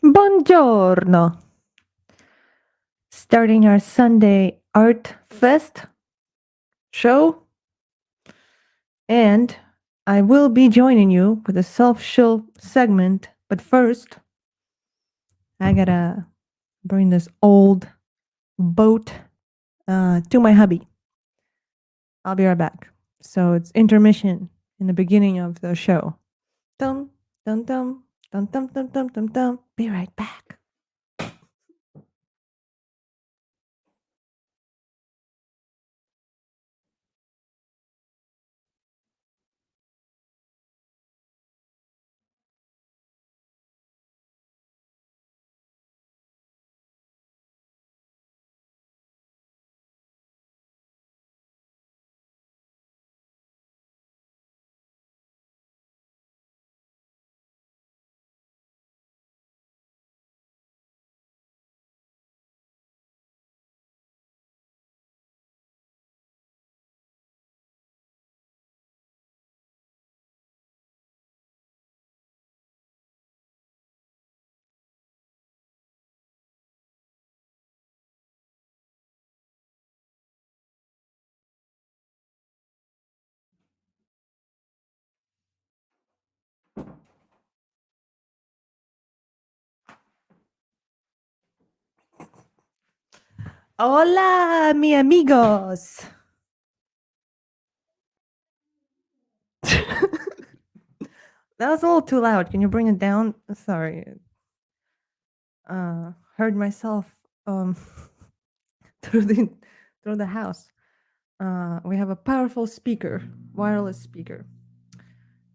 Buongiorno! Starting our Sunday Art Fest show, and I will be joining you with a self-show segment. But first, I gotta bring this old boat to my hubby. I'll be right back. So it's intermission in the beginning of the show. Dum dum dum dum dum dum dum dum dum. Be right back. Hola, mi amigos. That was a little too loud. Can you bring it down? Sorry. Heard myself um through the house. We have a powerful speaker, wireless speaker.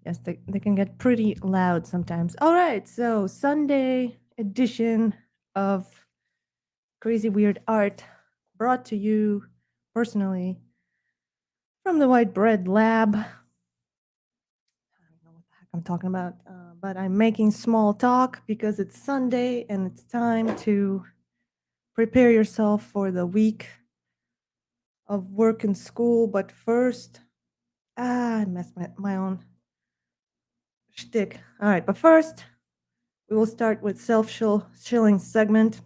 Yes, they can get pretty loud sometimes. All right, so Sunday edition of Crazy Weird Art brought to you personally from the White Bread Lab. I don't know what the heck I'm talking about, but I'm making small talk because it's Sunday and it's time to prepare yourself for the week of work and school. But first, I messed my own shtick. All right, but first, we will start with self-shilling segment.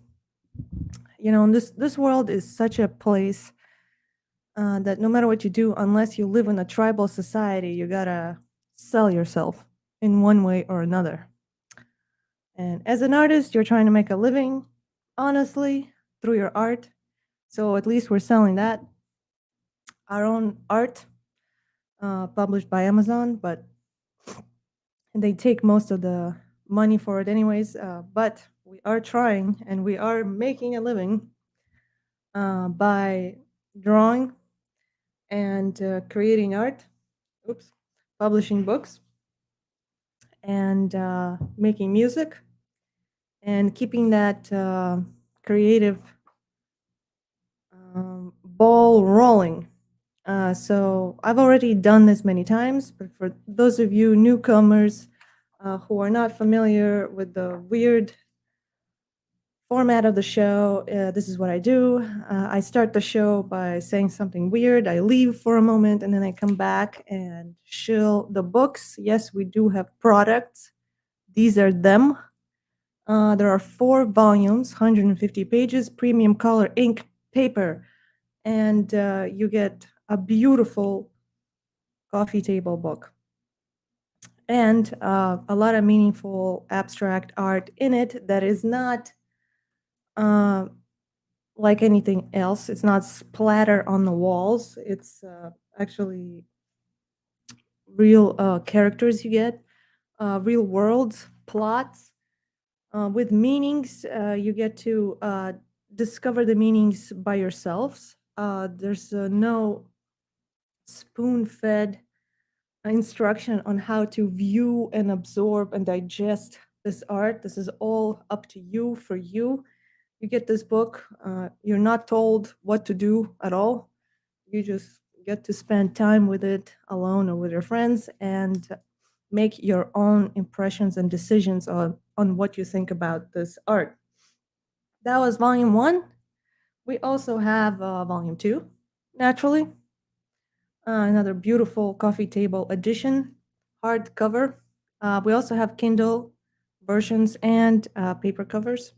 You know, this world is such a place that no matter what you do, unless you live in a tribal society, you gotta sell yourself in one way or another. And as an artist, you're trying to make a living, honestly, through your art. So at least we're selling that. Our own art, published by Amazon, but they take most of the money for it anyways. But we are trying and we are making a living by drawing and creating art, oops, publishing books, and making music, and keeping that creative ball rolling. So I've already done this many times, but for those of you newcomers who are not familiar with the weird format of the show, this is what I do. I start the show by saying something weird. I leave for a moment and then I come back and shill the books. Yes, we do have products. These are them. There are 4 volumes, 150 pages, premium color ink paper, and you get a beautiful coffee table book and a lot of meaningful abstract art in it that is not uh, like anything else. It's not splatter on the walls. It's actually real characters you get, real worlds, plots with meanings. You get to discover the meanings by yourselves. There's no spoon-fed instruction on how to view and absorb and digest this art. This is all up to you, for you. You get this book, you're not told what to do at all. You just get to spend time with it alone or with your friends and make your own impressions and decisions on what you think about this art. That was volume 1. We also have volume 2, naturally. Another beautiful coffee table edition, hardcover. We also have Kindle versions and paper covers.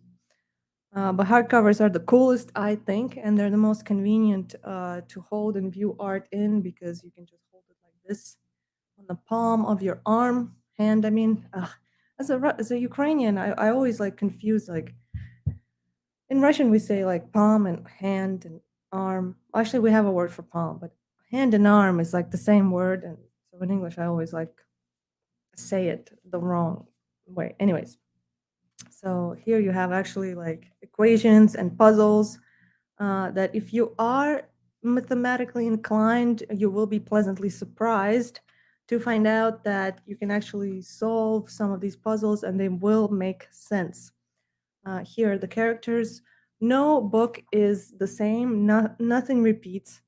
But hardcovers are the coolest, I think, and they're the most convenient to hold and view art in because you can just hold it like this on the palm of your hand. I mean, as a Ukrainian, I always like confuse like in Russian we say like palm and hand and arm. Actually, we have a word for palm, but hand and arm is like the same word, and so in English I always like say it the wrong way. Anyways, so here you have actually like equations and puzzles that if you are mathematically inclined, you will be pleasantly surprised to find out that you can actually solve some of these puzzles and they will make sense. Here are the characters. No book is the same, nothing repeats.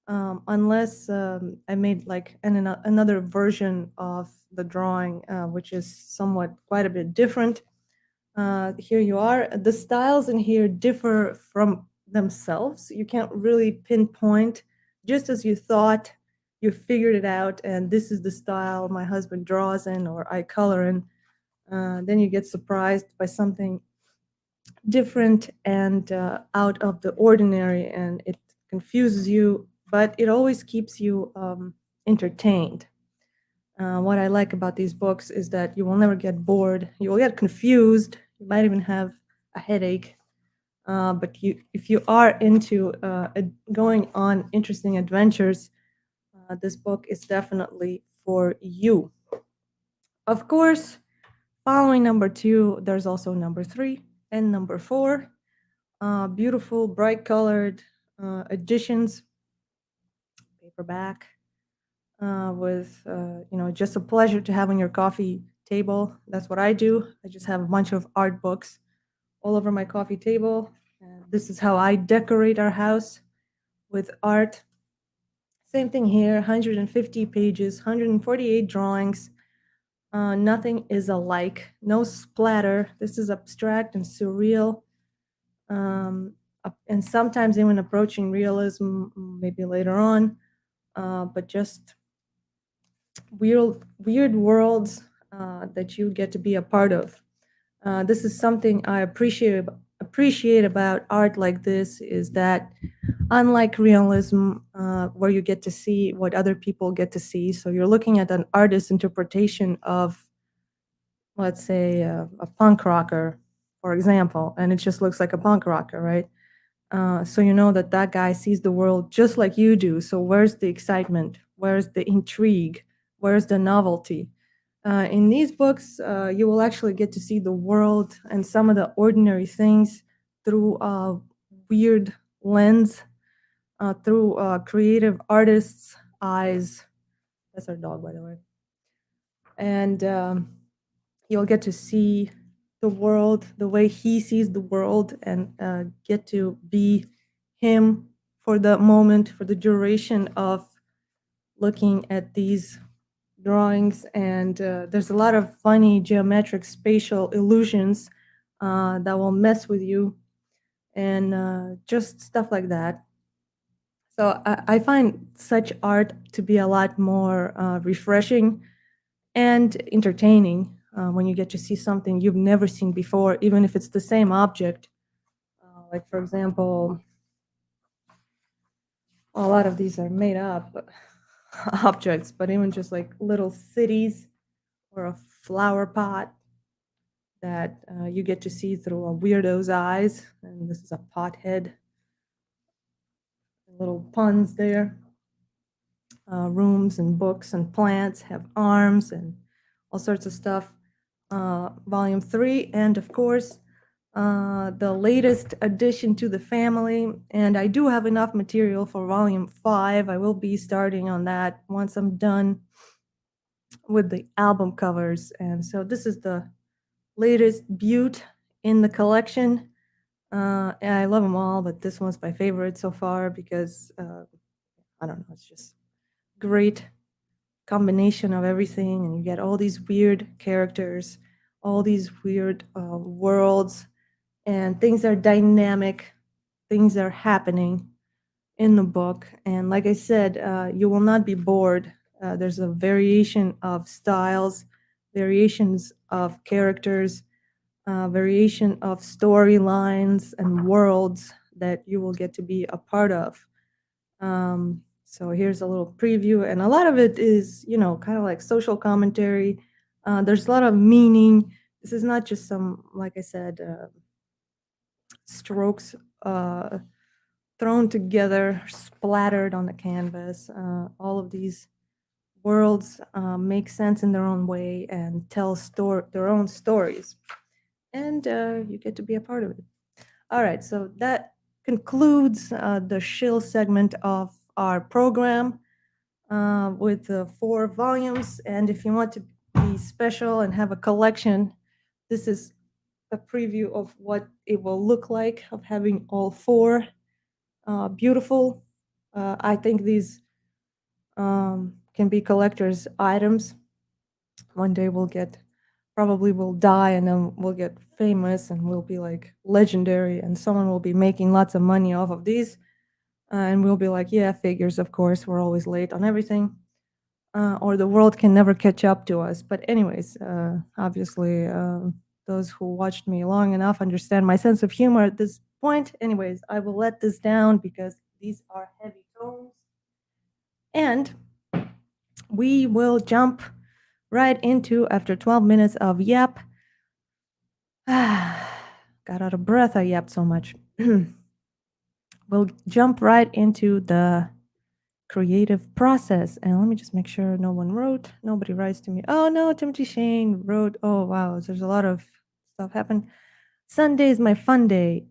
Unless I made like another version of the drawing, which is somewhat quite a bit different. Here you are. The styles in here differ from themselves. You can't really pinpoint, just as you thought you figured it out, and this is the style my husband draws in or I color in. Then you get surprised by something different and out of the ordinary, and it confuses you, but it always keeps you entertained. What I like about these books is that you will never get bored. You will get confused. You might even have a headache. But if you are into going on interesting adventures, this book is definitely for you. Of course, following number 2, there's also number 3 and number 4. Beautiful, bright colored editions, paperback, with just a pleasure to have on your coffee table. That's what I do. I just have a bunch of art books all over my coffee table. This is how I decorate our house, with art. Same thing here, 150 pages, 148 drawings. Nothing is alike, no splatter. This is abstract and surreal, and sometimes even approaching realism, maybe later on, but just weird worlds that you get to be a part of. This is something I appreciate about art like this, is that unlike realism, where you get to see what other people get to see, so you're looking at an artist's interpretation of, let's say, a punk rocker, for example, and it just looks like a punk rocker, right? So you know that that guy sees the world just like you do. So where's the excitement? Where's the intrigue? Where's the novelty? In these books, you will actually get to see the world and some of the ordinary things through a weird lens, through creative artists' eyes. That's our dog, by the way. And you'll get to see the world the way he sees the world, and get to be him for the moment, for the duration of looking at these drawings. And there's a lot of funny geometric spatial illusions that will mess with you, and just stuff like that. So I find such art to be a lot more refreshing and entertaining when you get to see something you've never seen before, even if it's the same object. Like, for example, a lot of these are made up objects, but even just like little cities or a flower pot that you get to see through a weirdo's eyes. And this is a pothead, little puns there. Rooms and books and plants have arms and all sorts of stuff. Volume 3, and of course, the latest addition to the family. And I do have enough material for volume 5. I will be starting on that once I'm done with the album covers. And so this is the latest beaut in the collection. And I love them all, but this one's my favorite so far because I don't know, it's just great combination of everything, and you get all these weird characters, all these weird worlds, and things are dynamic, things are happening in the book. And like I said, you will not be bored. There's a variation of styles, variations of characters, variation of storylines and worlds that you will get to be a part of. So here's a little preview, and a lot of it is, kind of like social commentary. There's a lot of meaning. This is not just some, like I said, strokes thrown together, splattered on the canvas. All of these worlds make sense in their own way and tell their own stories. And you get to be a part of it. All right, so that concludes the shill segment of our program with the 4 volumes. And if you want to be special and have a collection, this is a preview of what it will look like of having all 4. Beautiful. I think these can be collector's items. One day probably we'll die, and then we'll get famous and we'll be like legendary, and someone will be making lots of money off of these. And we'll be like, yeah, figures, of course, we're always late on everything. Or the world can never catch up to us. But anyways, obviously, those who watched me long enough understand my sense of humor at this point. Anyways, I will let this down because these are heavy tones. And we will jump right into, after 12 minutes of yap. Got out of breath, I yapped so much. We'll jump right into the creative process. And let me just make sure no one wrote. Nobody writes to me. Oh no, Timothy Shane wrote. Oh wow, there's a lot of stuff happened. Sunday is my fun day.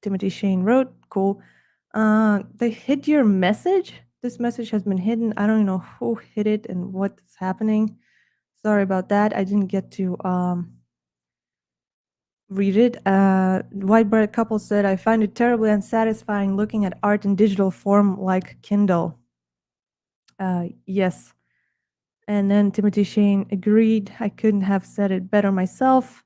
Timothy Shane wrote. Cool. They hid your message. This message has been hidden. I don't even know who hid it and what's happening. Sorry about that. I didn't get to read it. White Bread Couple said, I find it terribly unsatisfying looking at art in digital form like Kindle. Yes. And then Timothy Shane agreed. I couldn't have said it better myself.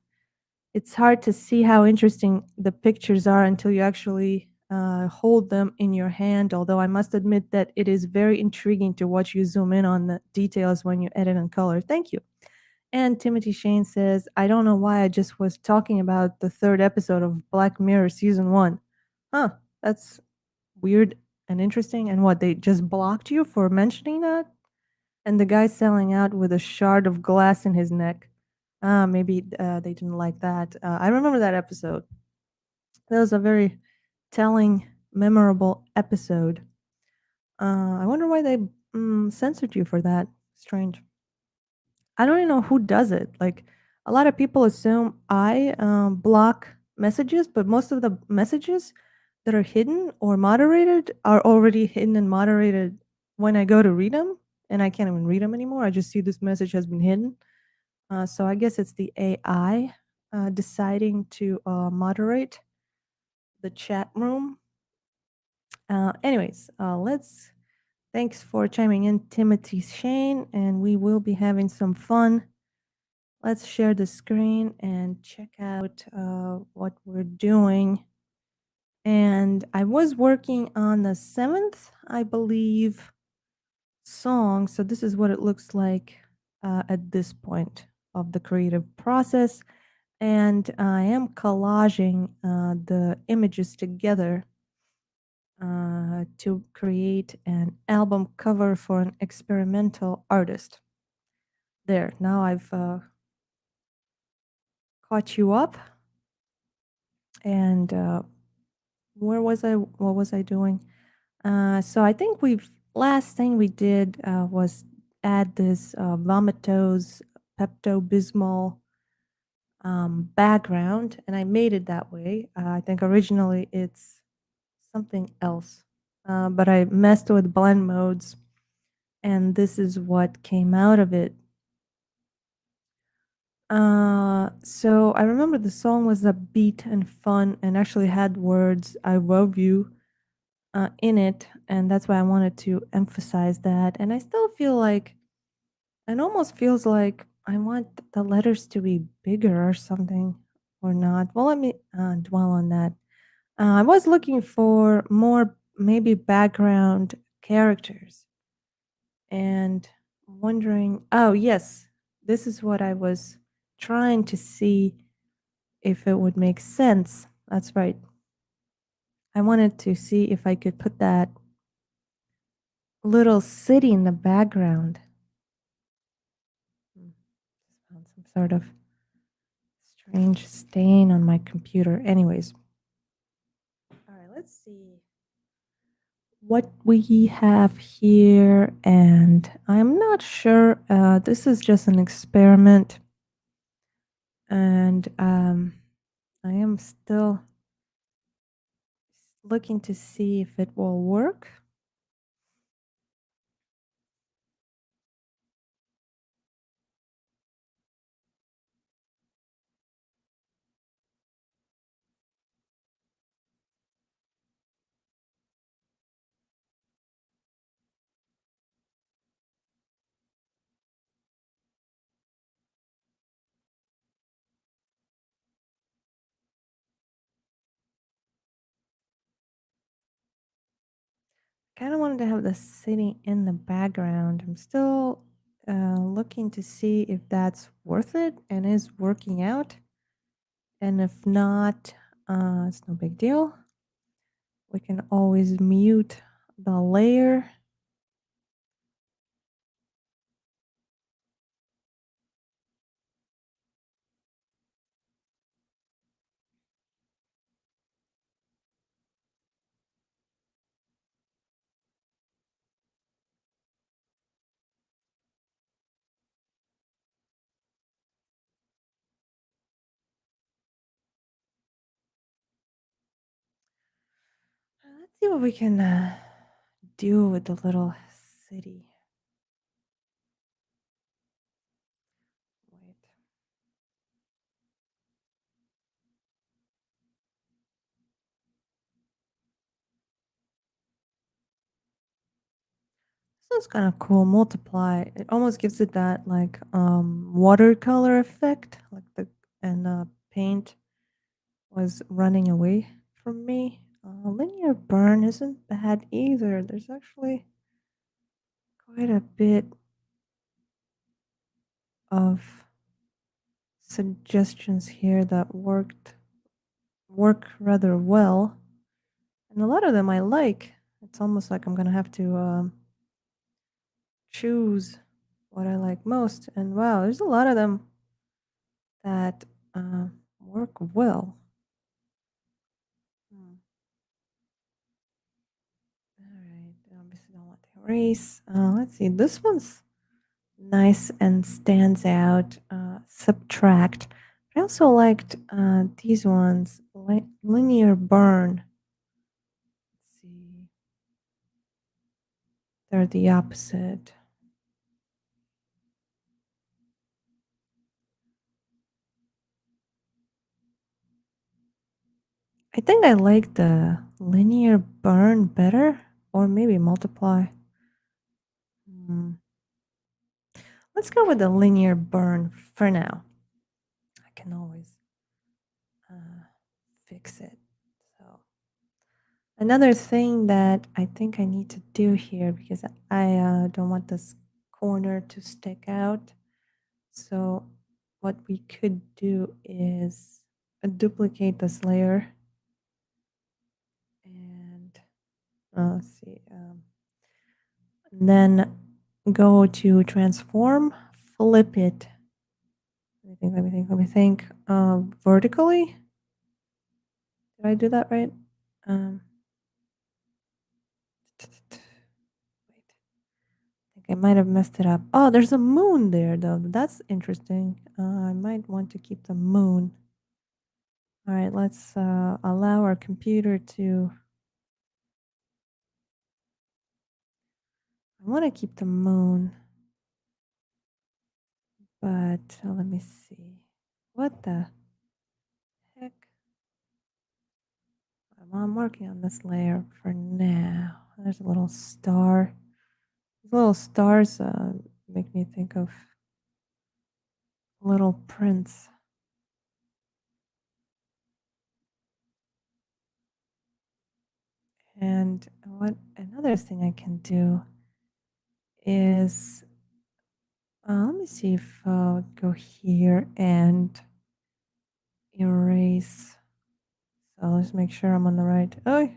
It's hard to see how interesting the pictures are until you actually hold them in your hand, although I must admit that it is very intriguing to watch you zoom in on the details when you edit and color. Thank you. And Timothy Shane says, I don't know why I just was talking about the 3rd episode of Black Mirror season 1. Huh, that's weird and interesting. And what, they just blocked you for mentioning that? And the guy selling out with a shard of glass in his neck. Maybe they didn't like that. I remember that episode. That was a very telling, memorable episode. I wonder why they censored you for that. Strange. I don't even know who does it. Like, a lot of people assume I block messages, but most of the messages that are hidden or moderated are already hidden and moderated when I go to read them, and I can't even read them anymore. I just see this message has been hidden. So I guess it's the AI deciding to moderate the chat room. Anyways, thanks for chiming in, Timothy Shane, and we will be having some fun. Let's share the screen and check out what we're doing. And I was working on the 7th, I believe, song. So this is what it looks like at this point of the creative process. And I am collaging the images together to create an album cover for an experimental artist. There, now I've caught you up. And where was I? What was I doing? So I think last thing we did was add this Vomitos Pepto Bismol background, and I made it that way. I think originally it's something else, but I messed with blend modes, and this is what came out of it. So I remember the song was upbeat and fun and actually had words, I love you, in it, and that's why I wanted to emphasize that. And I still feel like it almost feels like I want the letters to be bigger or something, or not. Well, let me dwell on that. I was looking for more maybe background characters and wondering, oh, yes, this is what I was trying to see if it would make sense. That's right. I wanted to see if I could put that little city in the background. Hmm, just found some sort of strange stain on my computer. Anyways, all right, let's see what we have here. And I'm not sure. This is just an experiment. And I am still looking to see if it will work. Kind of wanted to have the city in the background. I'm still looking to see if that's worth it and is working out. And if not, it's no big deal. We can always mute the layer. Let's see what we can do with the little city. Wait. This is kind of cool. Multiply. It almost gives it that like watercolor effect, like the and paint was running away from me. Linear burn isn't bad either. There's actually quite a bit of suggestions here that work rather well, and a lot of them I like. It's almost like I'm gonna have to choose what I like most. And wow, there's a lot of them that work well. Hmm. All right, obviously don't want to erase. Let's see, this one's nice and stands out. Subtract. I also liked these ones, linear burn. Let's see, they're the opposite. I think I like the linear burn better, or maybe multiply. Hmm. Let's go with the linear burn for now. I can always fix it. So another thing that I think I need to do here, because I don't want this corner to stick out. So what we could do is duplicate this layer and let's see, then go to transform, flip it. Let me think. Vertically. Did I do that right? Um, wait. I think I might have messed it up. Oh, there's a moon there, though. That's interesting. I might want to keep the moon. All right, let's allow our computer to. I want to keep the moon, but let me see. What the heck? I'm working on this layer for now. There's a little star. These little stars make me think of Little Prince. And what another thing I can do is Let me see if go here and erase. So let's make sure I'm on the right. Oh, yes.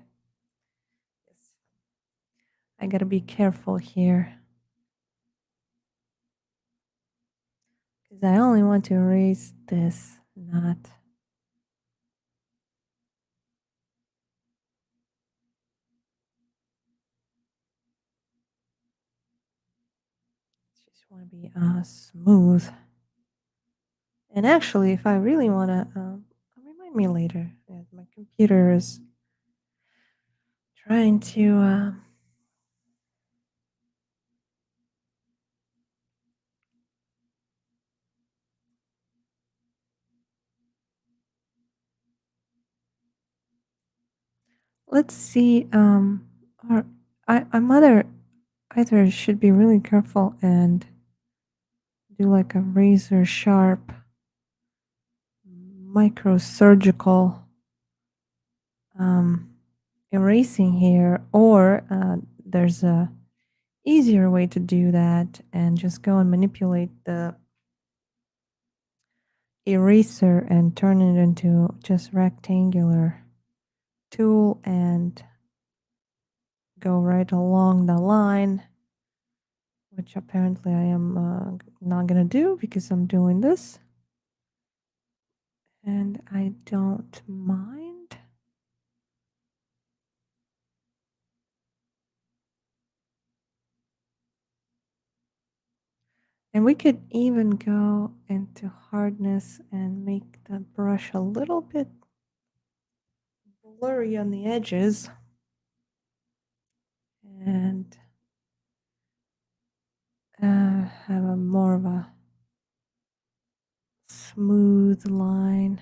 I gotta be careful here because I only want to erase this, not. Just want to be smooth. And actually, if I really want to, remind me later. Yeah, my computer is trying to. Let's see. Or I mother either should be really careful and do like a razor sharp microsurgical um, erasing here, or there's a easier way to do that and just go and manipulate the eraser and turn it into just rectangular tool and go right along the line, which apparently I am not gonna do because I'm doing this and I don't mind. And we could even go into hardness and make the brush a little bit blurry on the edges and have a more of a smooth line.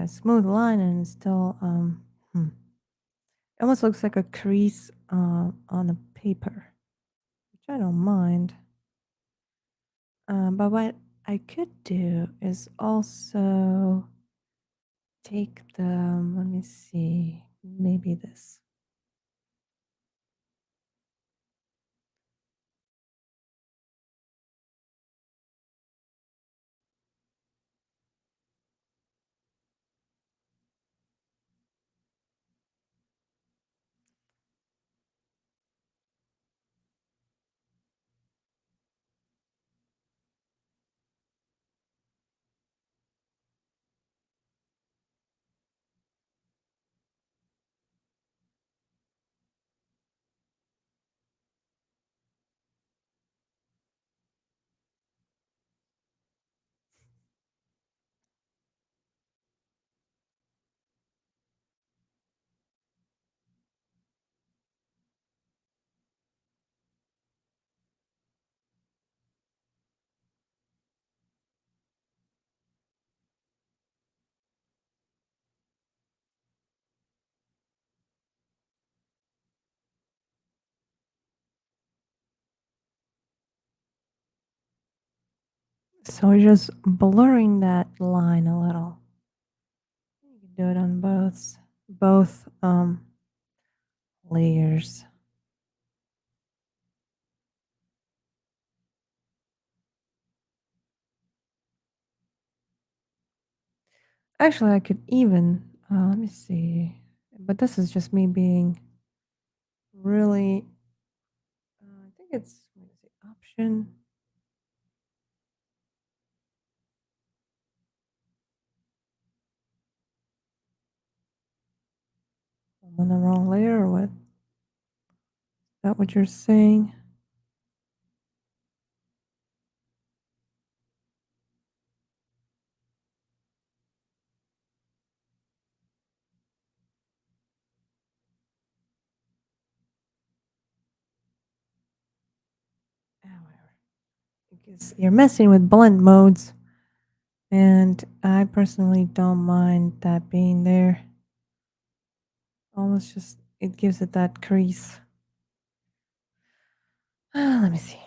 Smooth line and still it almost looks like a crease on the paper, which I don't mind. But what I could do is also take the, let me see, maybe this. So we're just blurring that line a little. You can do it on both layers. Actually, I could even let me see, but this is just me being really. I think it's what is it, option. I'm on the wrong layer, or what? Is that what you're saying? Ow. because you're messing with blend modes, and I personally don't mind that being there. Almost just, it gives it that crease. Let me see.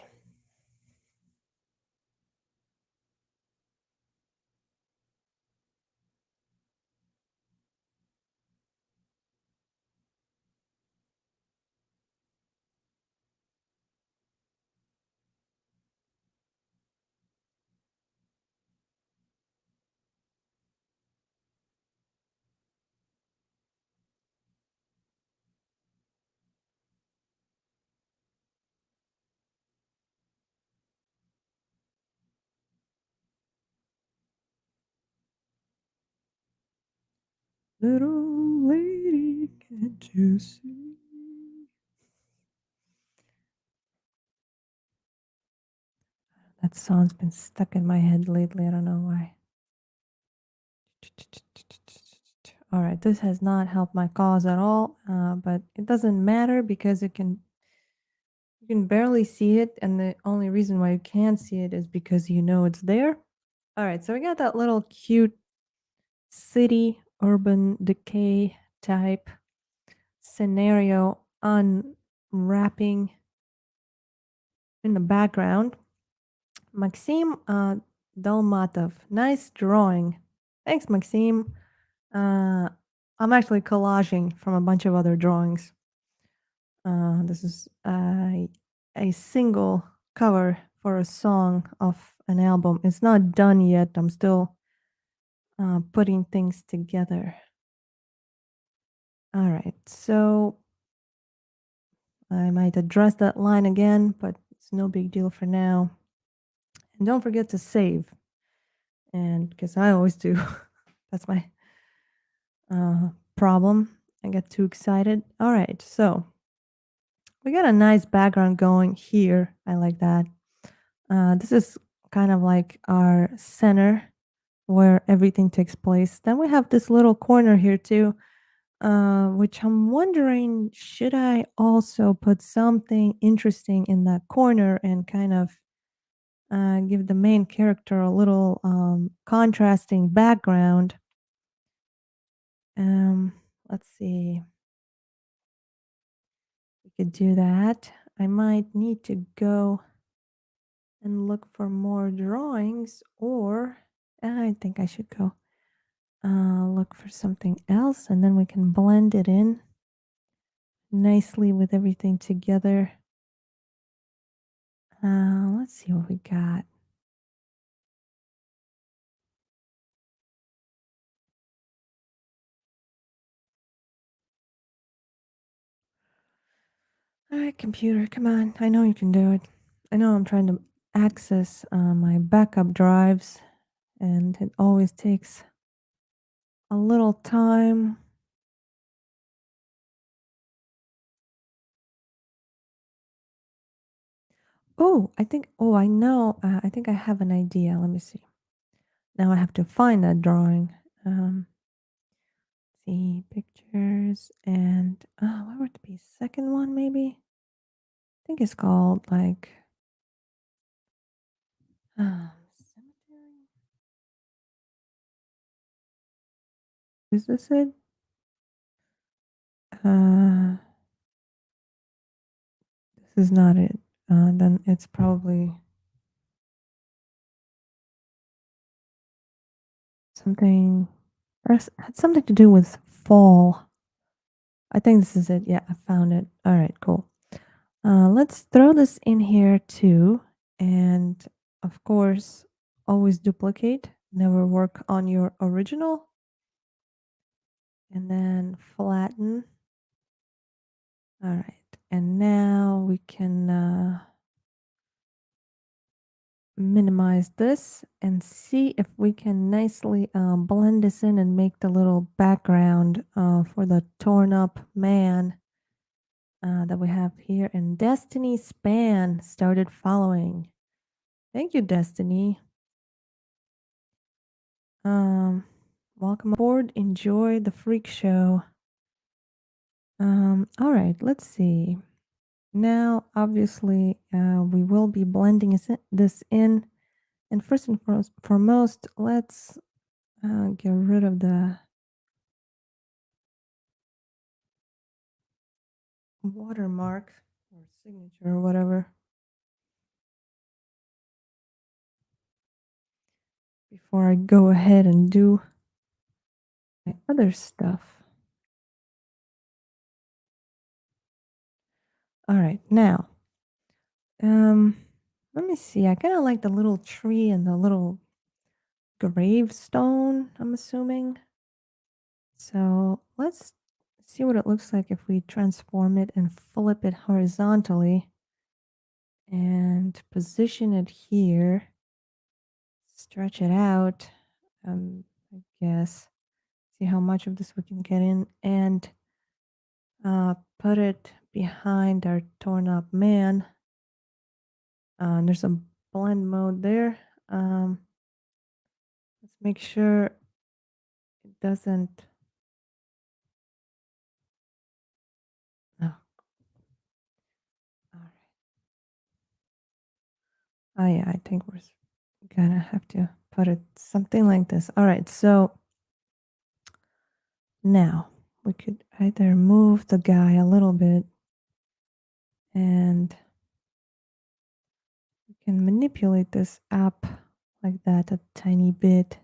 Little lady, can't you see? That song's been stuck in my head lately. I don't know why. All right, this has not helped my cause at all, but it doesn't matter because you can barely see it, and the only reason why you can't see it is because you know it's there. All right, so we got that little cute city urban decay type scenario unwrapping in the background. Maxim Dalmatov, nice drawing. Thanks, Maxim. I'm actually collaging from a bunch of other drawings. This is a single cover for a song of an album. It's not done yet. I'm still putting things together. All right, so I might address that line again, but it's no big deal for now. And don't forget to save. And because I always do, that's my problem. I get too excited. All right, so we got a nice background going here. I like that. This is kind of like our center where everything takes place. Then we have this little corner here too, which I'm wondering, should I also put something interesting in that corner and kind of give the main character a little contrasting background? Um, let's see. We could do that. I might need to go and look for more drawings, or I think I should go look for something else, and then we can blend it in nicely with everything together. Let's see what we got. All right, computer, come on. I know you can do it. I know I'm trying to access my backup drives, and it always takes a little time. Oh, I know. I think I have an idea. Let me see. Now I have to find that drawing. See pictures and what would it be? Second one, maybe? I think it's called like cemetery. Is this it? Uh, this is not it. Then it's probably something. Had something to do with fall. I think this is it. Yeah, I found it. All right, cool. Let's throw this in here too. And of course, always duplicate. Never work on your original. And then flatten. All right. And now we can minimize this and see if we can nicely blend this in and make the little background for the torn up man that we have here. And Destiny Span started following. Thank you, Destiny. Welcome aboard. Enjoy the freak show. All right, let's see. now, obviously, we will be blending this in. And first and foremost, let's get rid of the watermark or signature or whatever before I go ahead and do my other stuff. All right, now, um, let me see. I kind of like the little tree and the little gravestone, I'm assuming. So let's see what it looks like if we transform it and flip it horizontally and position it here, stretch it out, I guess, see how much of this we can get in, and put it behind our torn up man. And there's a blend mode there. Let's make sure it doesn't. Oh, all right. Oh yeah, I think we're gonna have to put it something like this. All right, so now we could either move the guy a little bit and we can manipulate this up like that a tiny bit.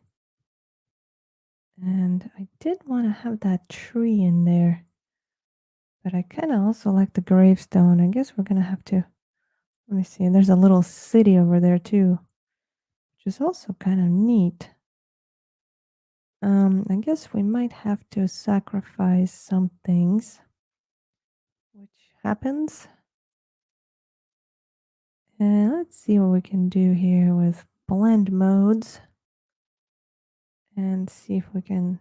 And I did want to have that tree in there, but I kind of also like the gravestone. I guess we're going to have to, let me see, there's a little city over there too, which is also kind of neat. I guess we might have to sacrifice some things, which happens. And let's see what we can do here with blend modes and see if we can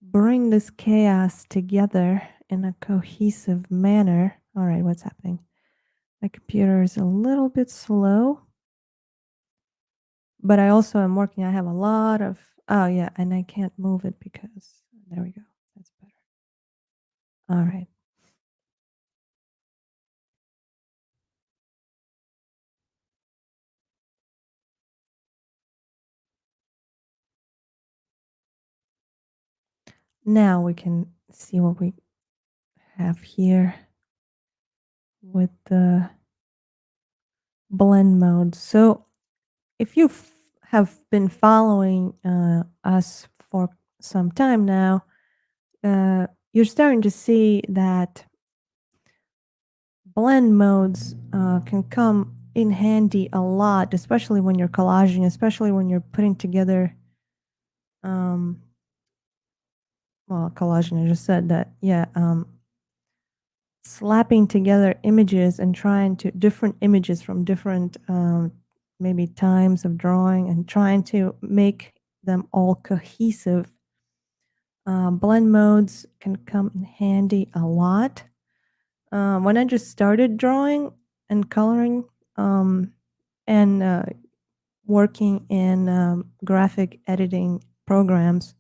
bring this chaos together in a cohesive manner. All right, what's happening? My computer is a little bit slow, but I also am working. I have a lot of, oh yeah, and I can't move it because, there we go. That's better. All right. Now we can see what we have here with the blend mode. So if you have been following us for some time now, you're starting to see that blend modes can come in handy a lot, especially when you're collaging, especially when you're putting together, um, well, collaging, I just said that, yeah, slapping together images and trying to, different images from different, maybe times of drawing and trying to make them all cohesive. Blend modes can come in handy a lot. When I just started drawing and coloring, and working in graphic editing programs,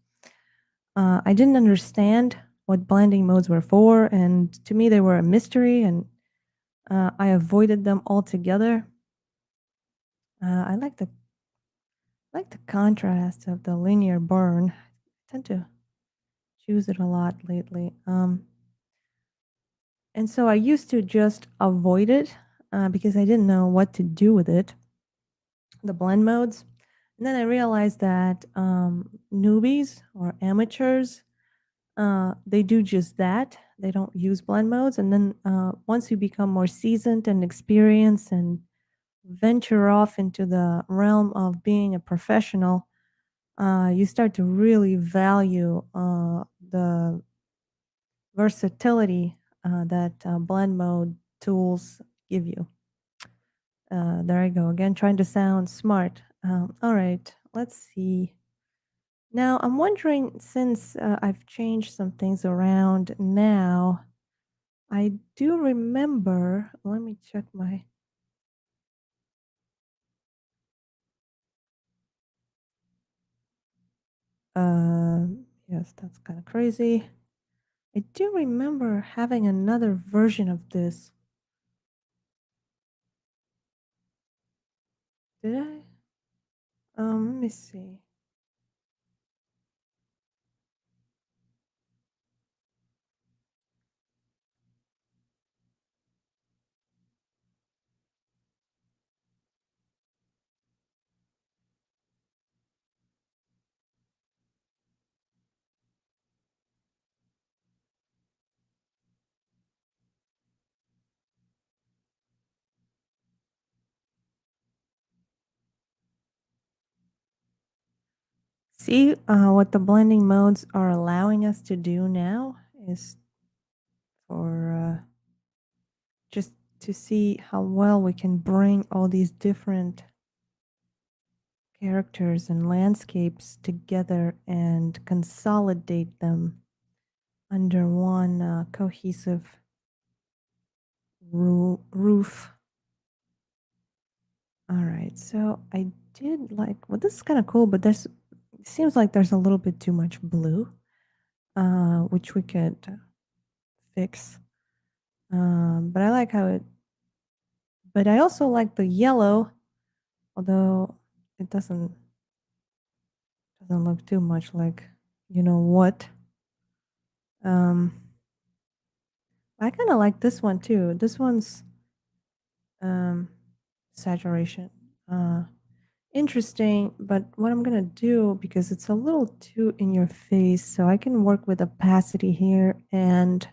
I didn't understand what blending modes were for, and to me they were a mystery, and I avoided them altogether. I like the contrast of the linear burn. I tend to choose it a lot lately. And so I used to just avoid it because I didn't know what to do with it, the blend modes. And then I realized that newbies or amateurs, they do just that. They don't use blend modes. And then once you become more seasoned and experienced and venture off into the realm of being a professional, you start to really value the versatility that blend mode tools give you. There I go again, trying to sound smart. All right, let's see. Now I'm wondering, since I've changed some things around now, I do remember, let me check my, yes, that's kind of crazy. I do remember having another version of this. Did I? Let me see. See, what the blending modes are allowing us to do now is for just to see how well we can bring all these different characters and landscapes together and consolidate them under one cohesive roof. All right, so I did like, well, this is kind of cool, but there's, it seems like there's a little bit too much blue, which we could fix. But I like how it, but I also like the yellow, although it doesn't look too much like, you know what. Um, I kind of like this one too. This one's um, saturation. Uh, Interesting, but what I'm gonna do, because it's a little too in your face, so I can work with opacity here and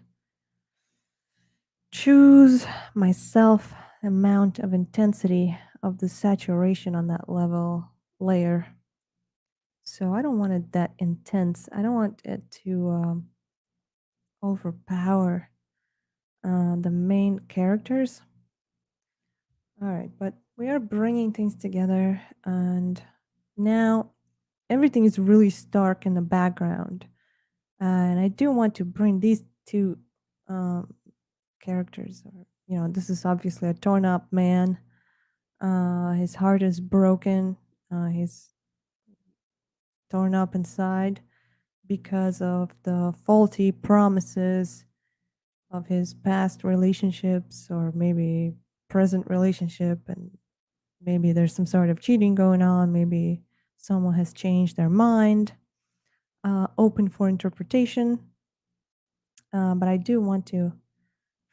choose myself amount of intensity of the saturation on that level layer. So I don't want it that intense. I don't want it to overpower the main characters. All right, but we are bringing things together, and now everything is really stark in the background. And I do want to bring these two um, characters. Or, you know, this is obviously a torn up man. His heart is broken. He's torn up inside because of the faulty promises of his past relationships, or maybe present relationship, and maybe there's some sort of cheating going on. Maybe someone has changed their mind. Open for interpretation. But I do want to.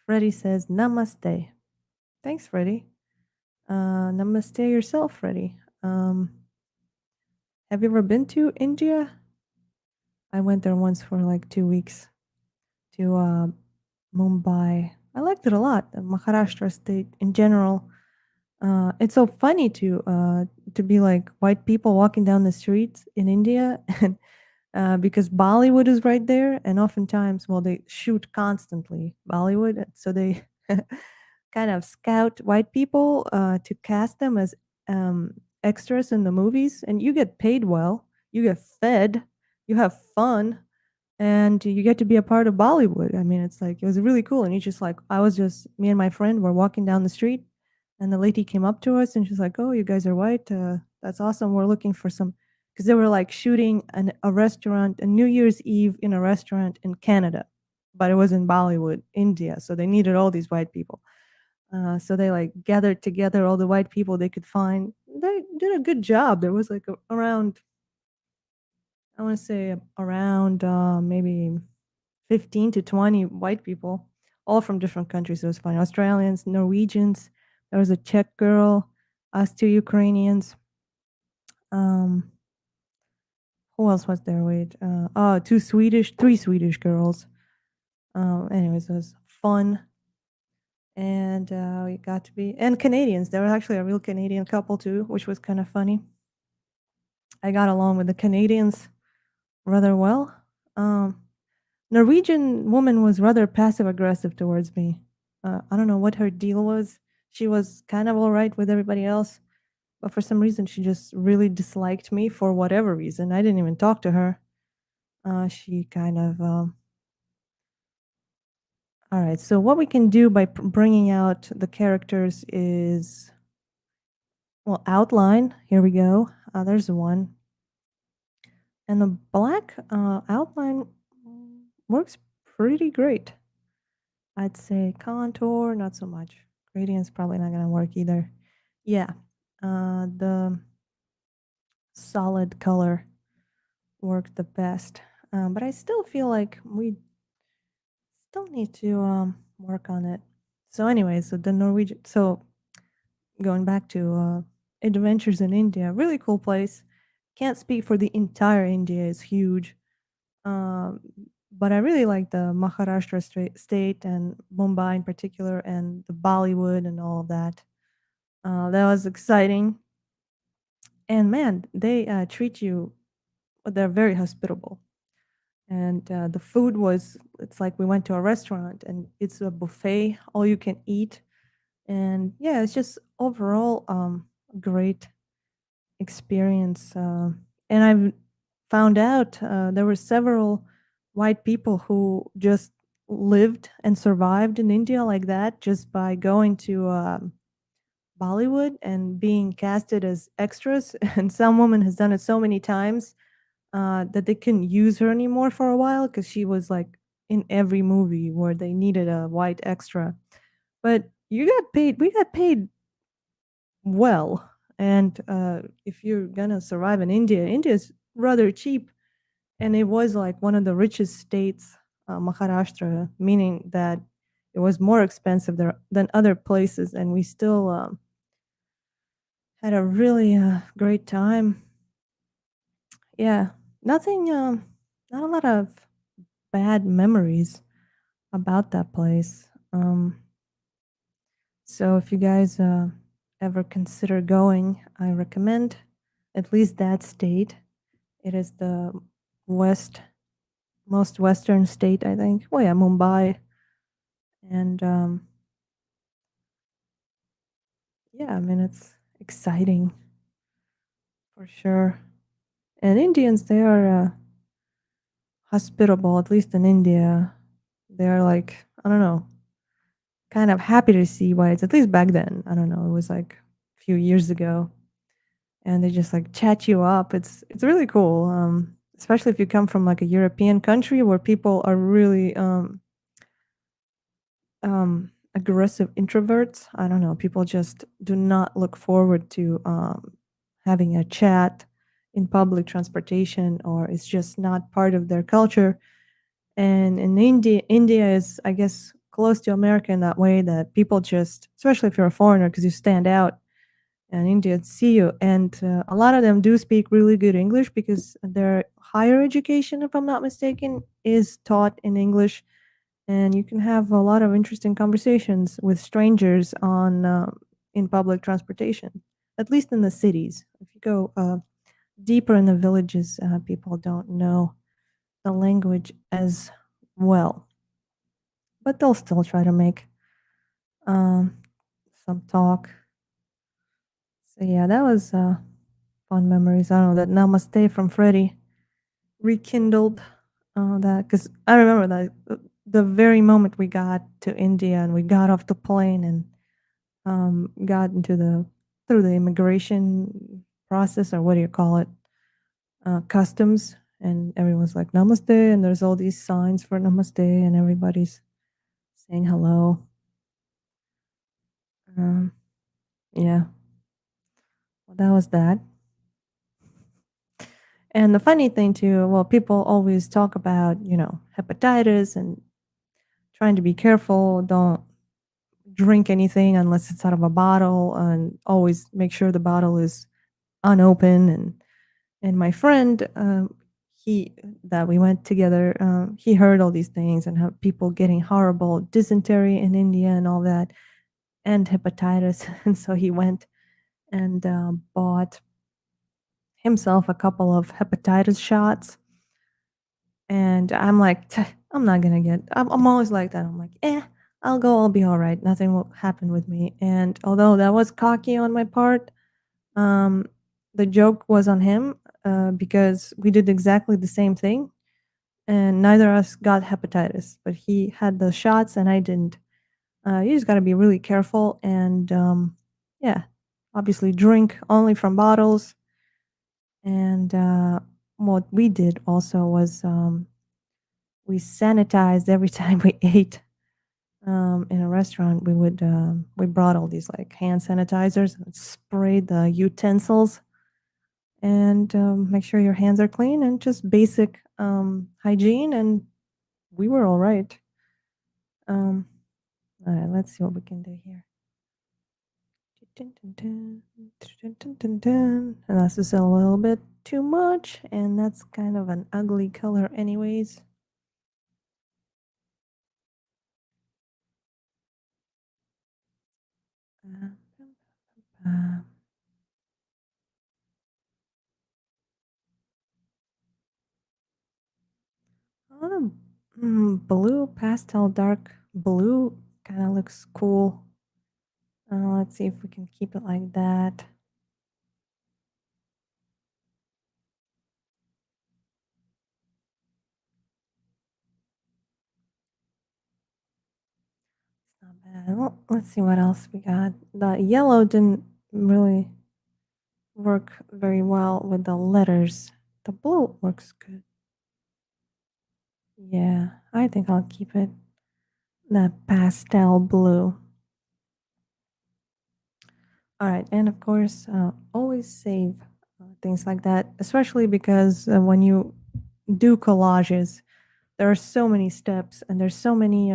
Freddie says, Namaste. Thanks, Freddie. Namaste yourself, Freddie. Have you ever been to India? I went there once for like 2 weeks to Mumbai. I liked it a lot. The Maharashtra state in general. It's so funny to be like white people walking down the streets in India, and because Bollywood is right there, and oftentimes, well, they shoot constantly Bollywood, so they kind of scout white people to cast them as um, extras in the movies, and you get paid well, you get fed, you have fun, and you get to be a part of Bollywood. I mean, it's like it was really cool. And you just like I was just me and my friend were walking down the street, and the lady came up to us and she's like, "Oh, you guys are white. That's awesome. We're looking for some." Because they were like shooting a restaurant, a New Year's Eve in a restaurant in Canada, but it was in Bollywood, India. So they needed all these white people. So they like gathered together all the white people they could find. They did a good job. There was like around, I want to say around maybe 15 to 20 white people, all from different countries. It was fun. Australians, Norwegians. There was a Czech girl, us two Ukrainians. Um, who else was there? Wait, two Swedish, three Swedish girls. Anyways, it was fun, and we got to be and Canadians. There was actually a real Canadian couple too, which was kind of funny. I got along with the Canadians rather well. Um, Norwegian woman was rather passive aggressive towards me. I don't know what her deal was. She was kind of all right with everybody else, but for some reason she just really disliked me for whatever reason. I didn't even talk to her. She kind of all right. So what we can do by bringing out the characters is, well, outline. Here we go. There's one. And the black outline works pretty great. I'd say contour, not so much. Gradient's probably not gonna work either. Yeah, the solid color worked the best. But I still feel like we still need to work on it. So anyway, so the Norwegian. So going back to adventures in India, really cool place. Can't speak for the entire India; it's huge. Um, but I really like the Maharashtra state and Mumbai in particular, and the Bollywood and all of that. That was exciting. And man, they treat you. They're very hospitable. And the food was. It's like we went to a restaurant, and it's a buffet, all you can eat. And yeah, it's just overall great experience. And I've found out there were several white people who just lived and survived in India like that just by going to Bollywood and being casted as extras. And some woman has done it so many times that they couldn't use her anymore for a while because she was like in every movie where they needed a white extra. But you got paid, we got paid well. And if you're gonna survive in India, India is rather cheap, and it was like one of the richest states, Maharashtra, meaning that it was more expensive there than other places, and we still had a really great time. Yeah, nothing, not a lot of bad memories about that place. So if you guys ever consider going, I recommend at least that state. It is the west most western state, I think. Well, yeah, Mumbai, and yeah, I mean it's exciting for sure. And Indians, they are hospitable, at least in India. They are like, I don't know, kind of happy to see whites. At least back then, I don't know. It was like a few years ago, and they just like chat you up. It's really cool. Especially if you come from like a European country where people are really aggressive introverts. I don't know. People just do not look forward to having a chat in public transportation, or it's just not part of their culture. And in India, India is, I guess, close to America in that way that people just, especially if you're a foreigner, because you stand out, and Indians see you. And a lot of them do speak really good English because their higher education, if I'm not mistaken, is taught in English, and you can have a lot of interesting conversations with strangers on in public transportation, at least in the cities. If you go deeper in the villages, people don't know the language as well, but they'll still try to make um, some talk. So yeah, that was fun memories. I don't know, that namaste from Freddie rekindled that, because I remember that the very moment we got to India and we got off the plane and got into the through the immigration process, or what do you call it, customs, and everyone's like namaste, and there's all these signs for namaste, and everybody's saying hello. Um, yeah, well, that was that. And the funny thing too, well, people always talk about, hepatitis and trying to be careful, don't drink anything unless it's out of a bottle, and always make sure the bottle is unopened. And my friend, he that we went together, he heard all these things and how people getting horrible dysentery in India and all that, and hepatitis. And so he went and bought himself a couple of hepatitis shots. And I'm like, I'm not gonna get. I'm always like that. I'm like, I'll go. I'll be all right. Nothing will happen with me. And although that was cocky on my part, um, the joke was on him because we did exactly the same thing, and neither of us got hepatitis. But he had the shots, and I didn't. You just got to be really careful, and yeah, obviously drink only from bottles. And what we did also was we sanitized every time we ate in a restaurant. We brought all these like hand sanitizers and sprayed the utensils and make sure your hands are clean and just basic hygiene. And we were all right. Um, all right, let's see what we can do here. And that's just a little bit too much, and that's kind of an ugly color anyways. Uh, Blue, pastel, dark blue kind of looks cool. Let's see if we can keep it like that. It's not bad. Well, let's see what else we got. The yellow didn't really work very well with the letters. The blue works good. Yeah, I think I'll keep it that pastel blue. All right, and of course, always save things like that, especially because when you do collages, there are so many steps and there's so many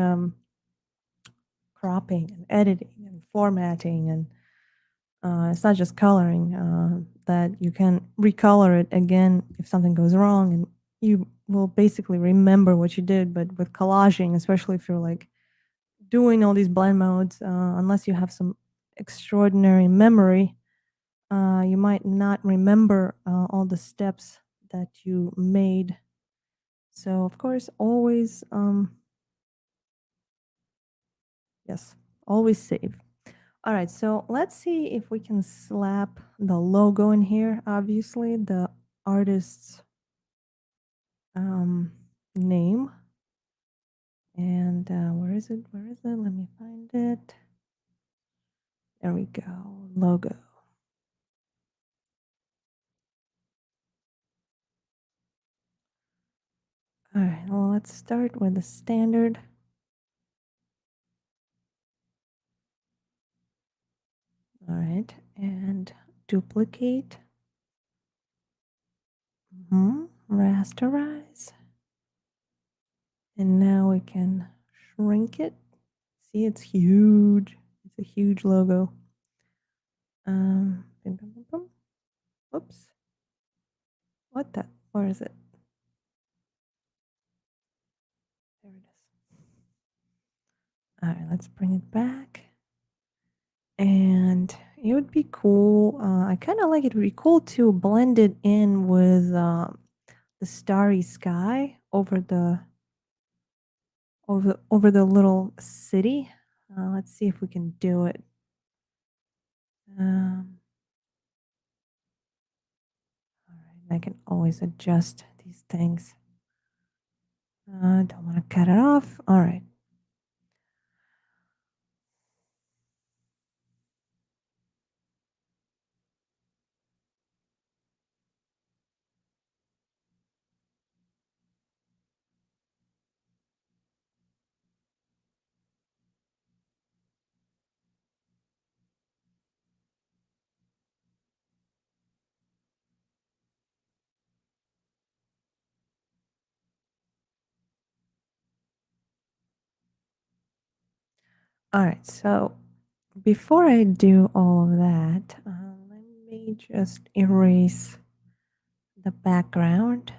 cropping and editing and formatting, and it's not just coloring, that you can recolor it again if something goes wrong, and you will basically remember what you did. But with collaging, especially if you're like doing all these blend modes, unless you have some extraordinary memory, you might not remember all the steps that you made. So, of course, always, yes, always save. All right, so let's see if we can slap the logo in here. Obviously, the artist's name. And where is it? Where is it? Let me find it. There we go. Logo. All right, well, let's start with the standard. All right, and duplicate. Rasterize. And now we can shrink it. See, it's huge. It's a huge logo. Bum, bum, bum, bum. Oops. What the? Where is it? There it is. All right, let's bring it back. And it would be cool. I kind of like it. Would be cool to blend it in with the starry sky over the little city. Let's see if we can do it. Um, all right, I can always adjust these things. Don't want to cut it off. All right. All right. So before I do all of that, let me just erase the background.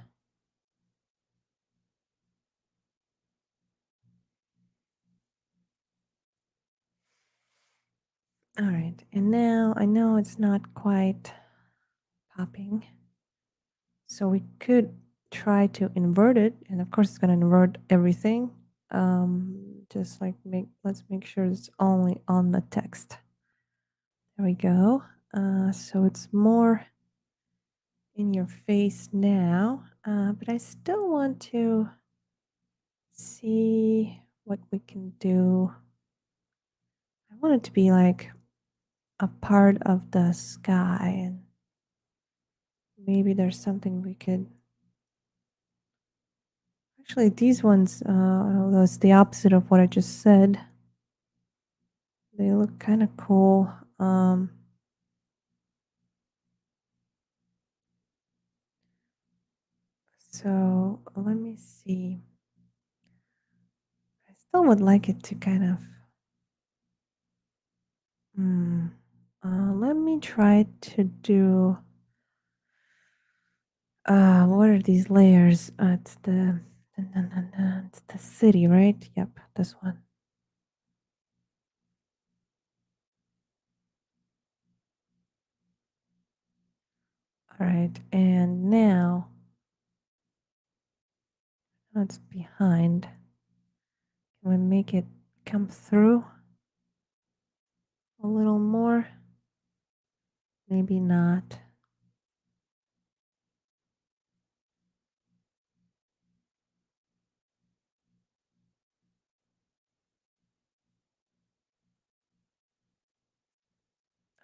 All right, and now I know it's not quite popping, so we could try to invert it, and of course it's going to invert everything. Just like let's make sure it's only on the text. There we go. So it's more in your face now, but I still want to see what we can do. I want it to be like a part of the sky, and maybe there's something we could. Actually, these ones, although it's the opposite of what I just said, they look kind of cool. So let me see. I still would like it to kind of. Hmm. Let me try to do. What are these layers? It's the city, right? Yep, this one. All right, and now it's behind. Can we make it come through a little more? Maybe not.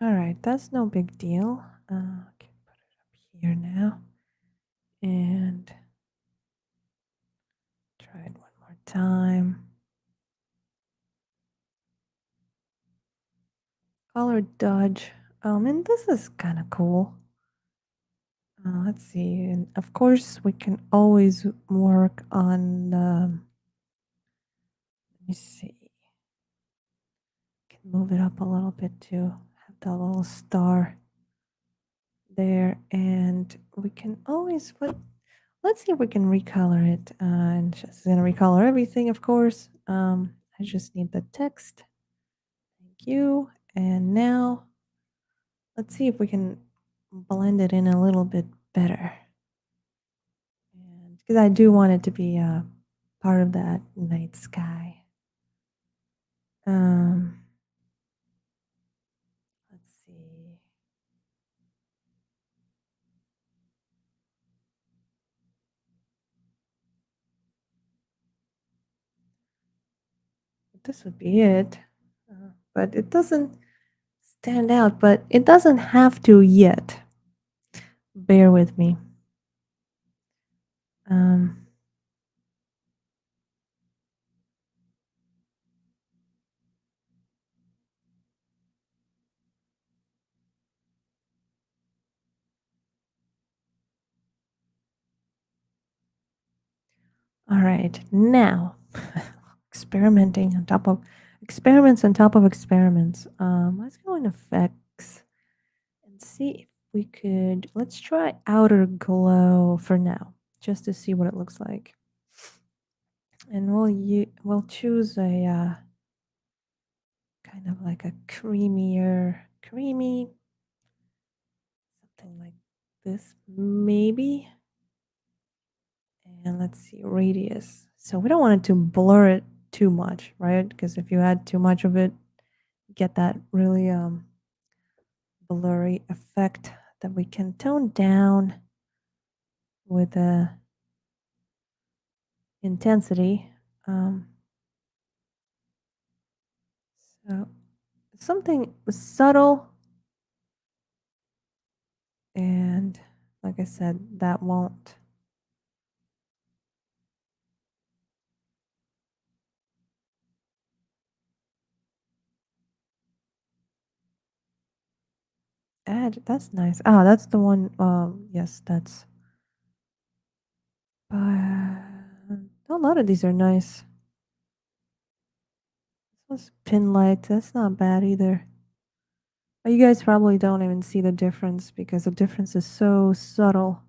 All right, that's no big deal. Okay, put it up here now. And try it one more time. Color dodge. And this is kind of cool. Let's see. And of course, we can always work on. Let me see. Can move it up a little bit to have that little star there, and we can always put. Let's see if we can recolor it. And just gonna recolor everything, of course. I just need the text. Thank you. And now let's see if we can blend it in a little bit better. And because I do want it to be part of that night sky. Um, let's see. This would be it. But it doesn't stand out, but it doesn't have to yet. Bear with me. Um, all right, now experimenting on top of experiments on top of experiments. Let's go in effects and see if we could. Let's try outer glow for now, just to see what it looks like. And we'll choose a kind of like a creamy, something like this maybe. And let's see, radius. So we don't want it to blur it too much, right? Because if you add too much of it, you get that really blurry effect that we can tone down with the intensity. So something subtle, and like I said, that won't add. That's nice. Ah, that's the one. Yes, that's. A lot of these are nice. This one's pin light. That's not bad either. You guys probably don't even see the difference because the difference is so subtle.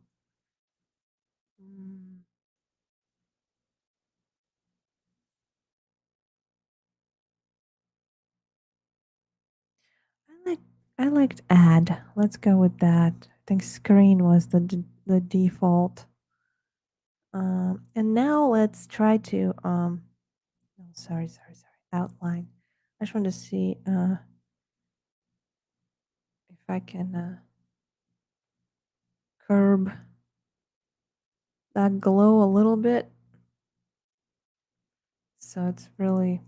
Mm. I like I liked add. Let's go with that. I think screen was the default. And now let's try to no, sorry, outline. I just want to see if I can curb that glow a little bit. So it's really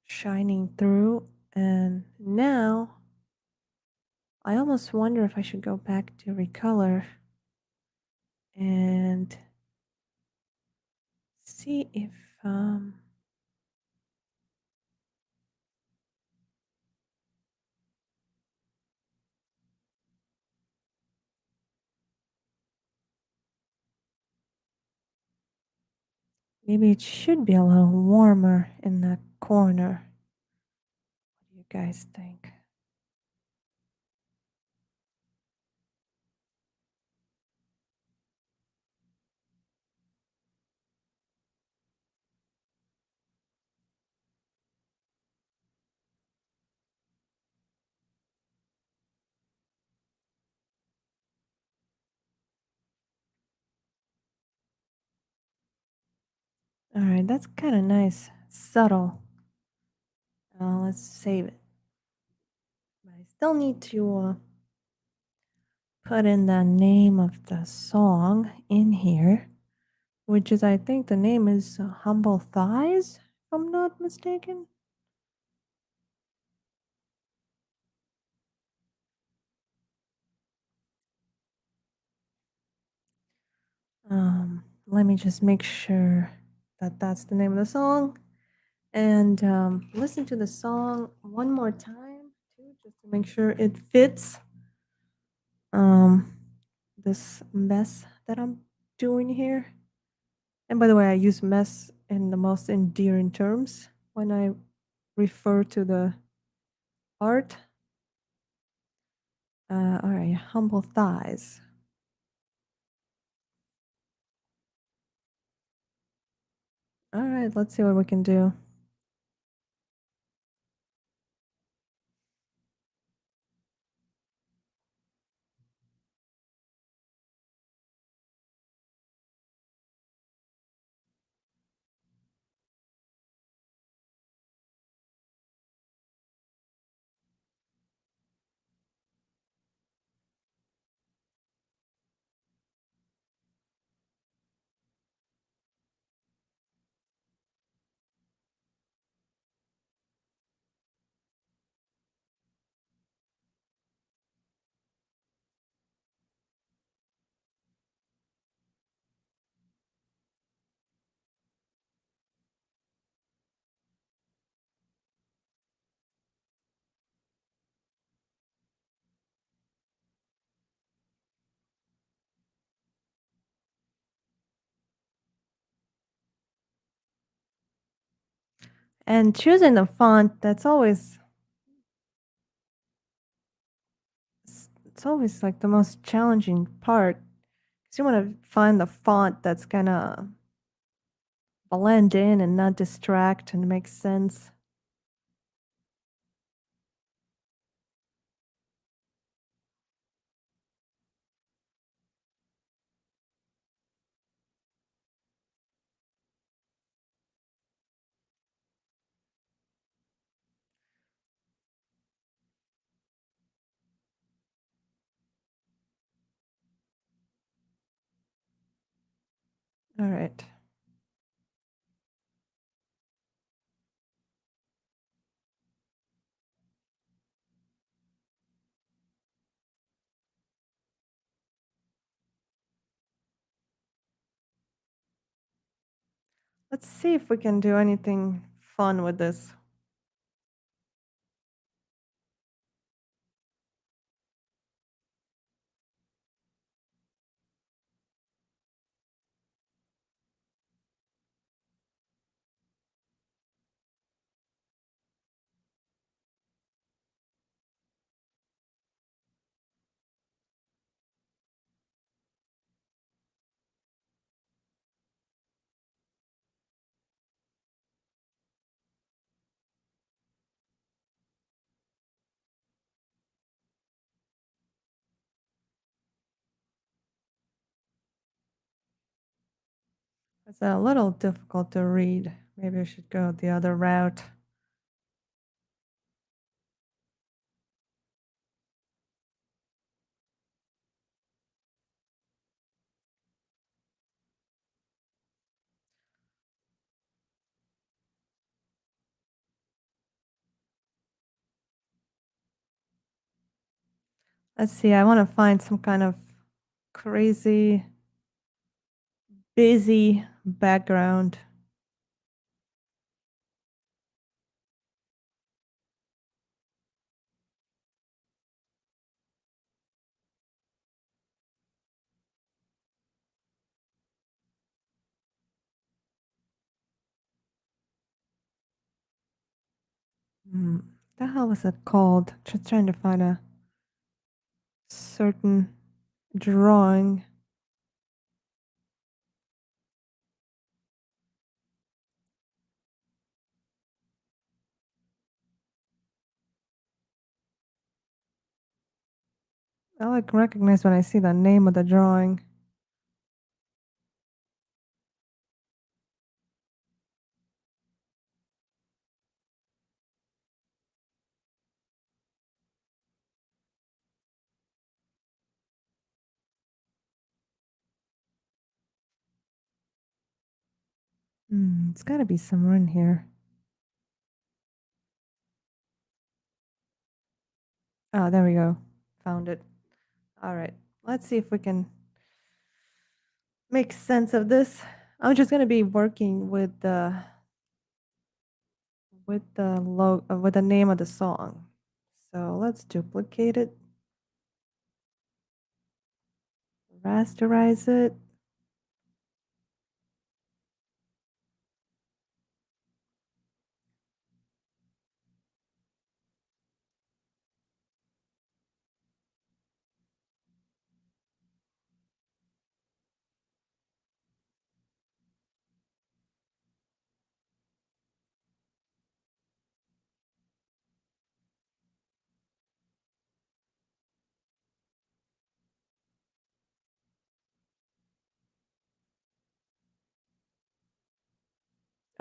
shining through. And now I almost wonder if I should go back to recolor and see if maybe it should be a little warmer in the corner. What do you guys think? All right, that's kind of nice, subtle. Let's save it. But I still need to put in the name of the song in here, which is, I think the name is Humble Thighs, if I'm not mistaken. Let me just make sure that that's the name of the song and listen to the song one more time too, just to make sure it fits um, this mess that I'm doing here. And by the way, I use mess in the most endearing terms when I refer to the art. All right, humble thighs. All right, let's see what we can do. And choosing the font, that's always it's always like the most challenging part. Because you want to find the font that's gonna blend in and not distract and make sense. All right. Let's see if we can do anything fun with this. It's a little difficult to read. Maybe I should go the other route. Let's see. I want to find some kind of crazy busy background. The hell was it called? Just trying to find a certain drawing. I like recognize when I see the name of the drawing. It's got to be somewhere in here. Oh, there we go. Found it. All right. Let's see if we can make sense of this. I'm just going to be working with with the name of the song. So let's duplicate it, rasterize it.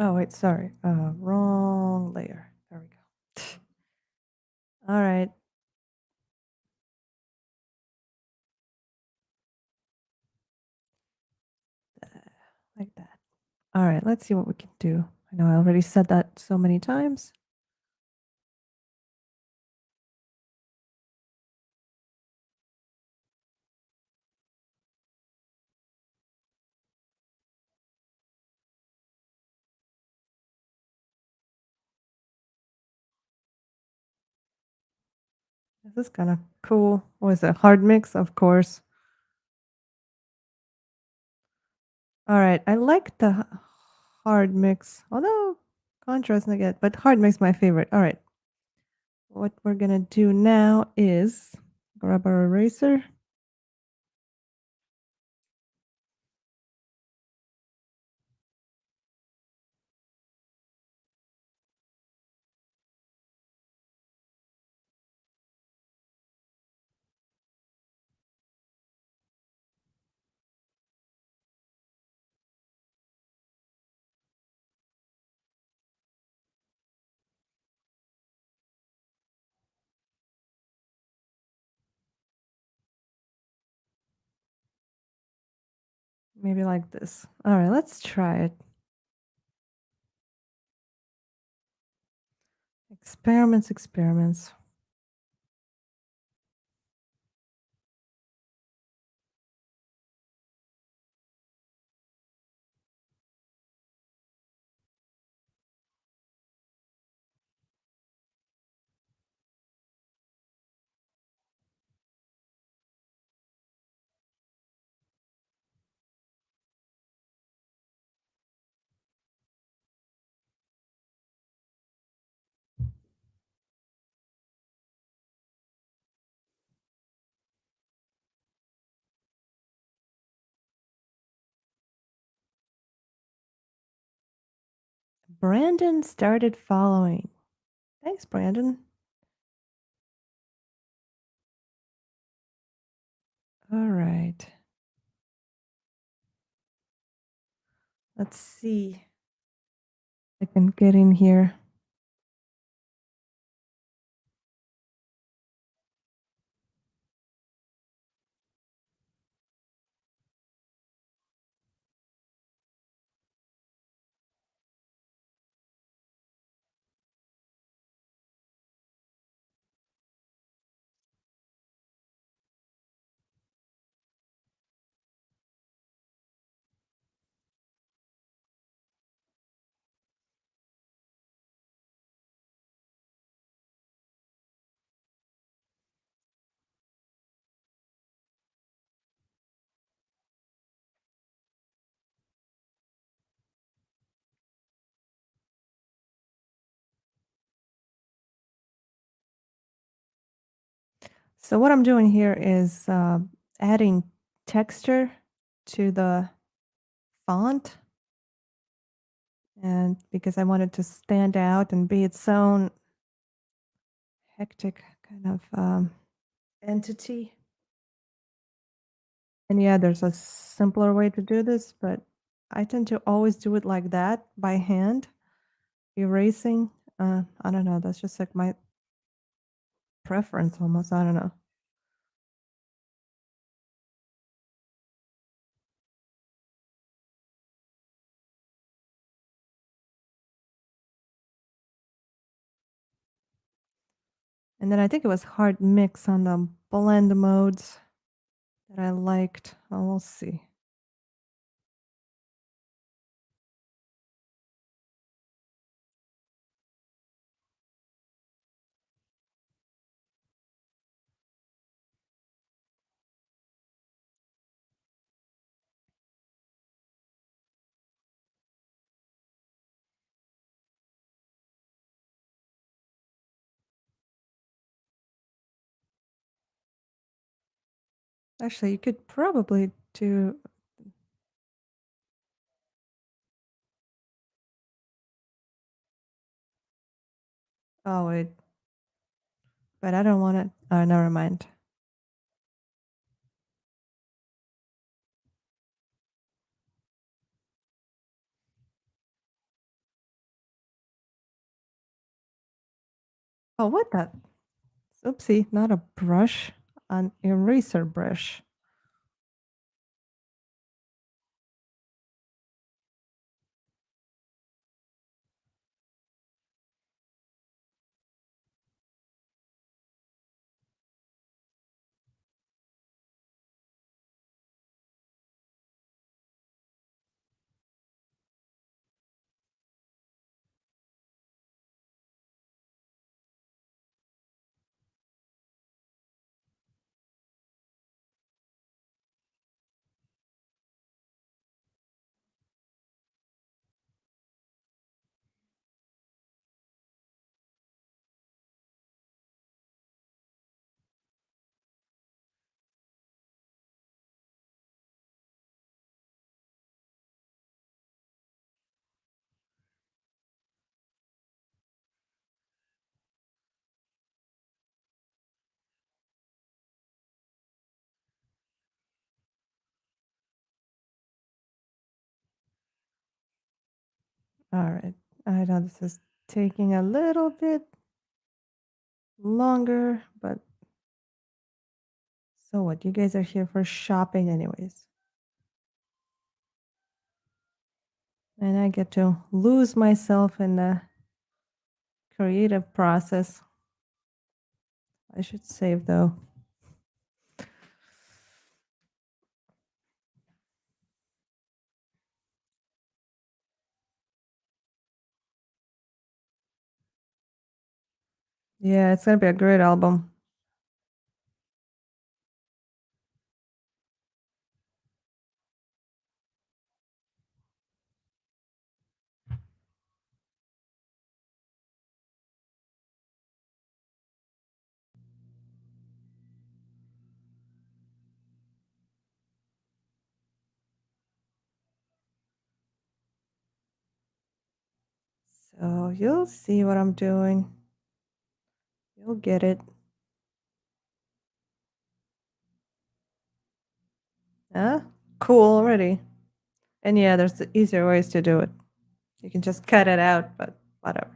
Oh, wait, sorry. Wrong layer. There we go. All right. Like that. All right, let's see what we can do. I know I already said that so many times. This is kind of cool. What is it? Hard mix, of course. All right, I like the hard mix, although contrast I get, but hard mix my favorite. All right, what we're gonna do now is grab our eraser. Maybe like this. All right, let's try it. Experiments, experiments. Brandon started following. Thanks, Brandon. All right. Let's see if I can get in here. So what I'm doing here is adding texture to the font, and because I want it to stand out and be its own hectic kind of entity. And yeah, there's a simpler way to do this, but I tend to always do it like that by hand, erasing. I don't know. That's just like my preference almost. I don't know. And then I think it was hard mix on the blend modes that I liked. Oh, we'll see. Actually, you could probably do. Oh, wait. But I don't want it. Oh, never mind. Oh, what the? Oopsie, not a brush, an eraser brush. All right. I know this is taking a little bit longer, but so what? You guys are here for shopping, anyways. And I get to lose myself in the creative process. I should save though. Yeah, it's gonna be a great album. So you'll see what I'm doing. You'll get it. Huh? Cool already. And yeah, there's easier ways to do it. You can just cut it out, but whatever.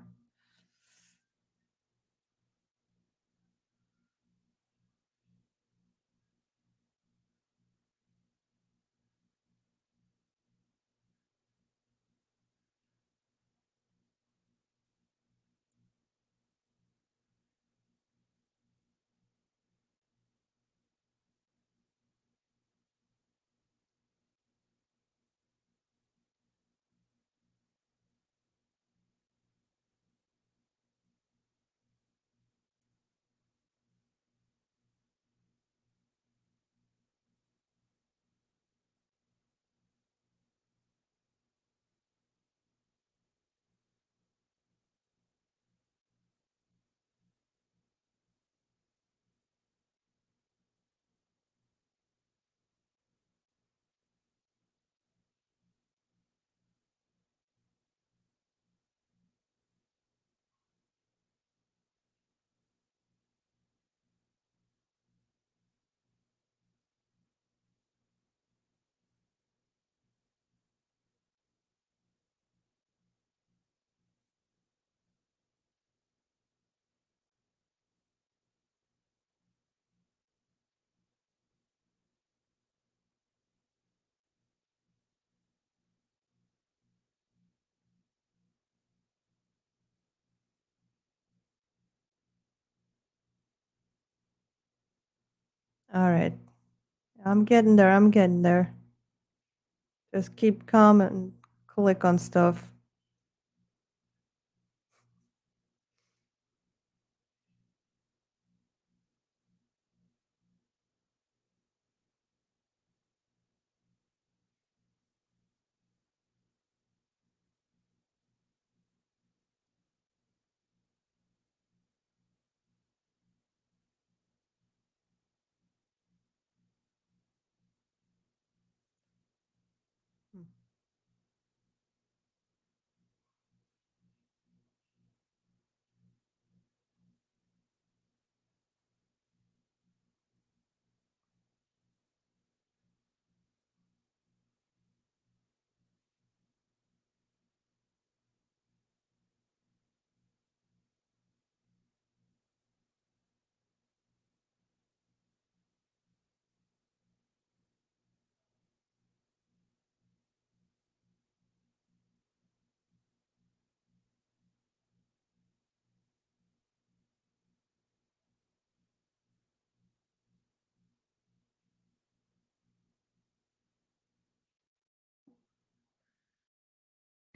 All right. I'm getting there. I'm getting there. Just keep calm and click on stuff.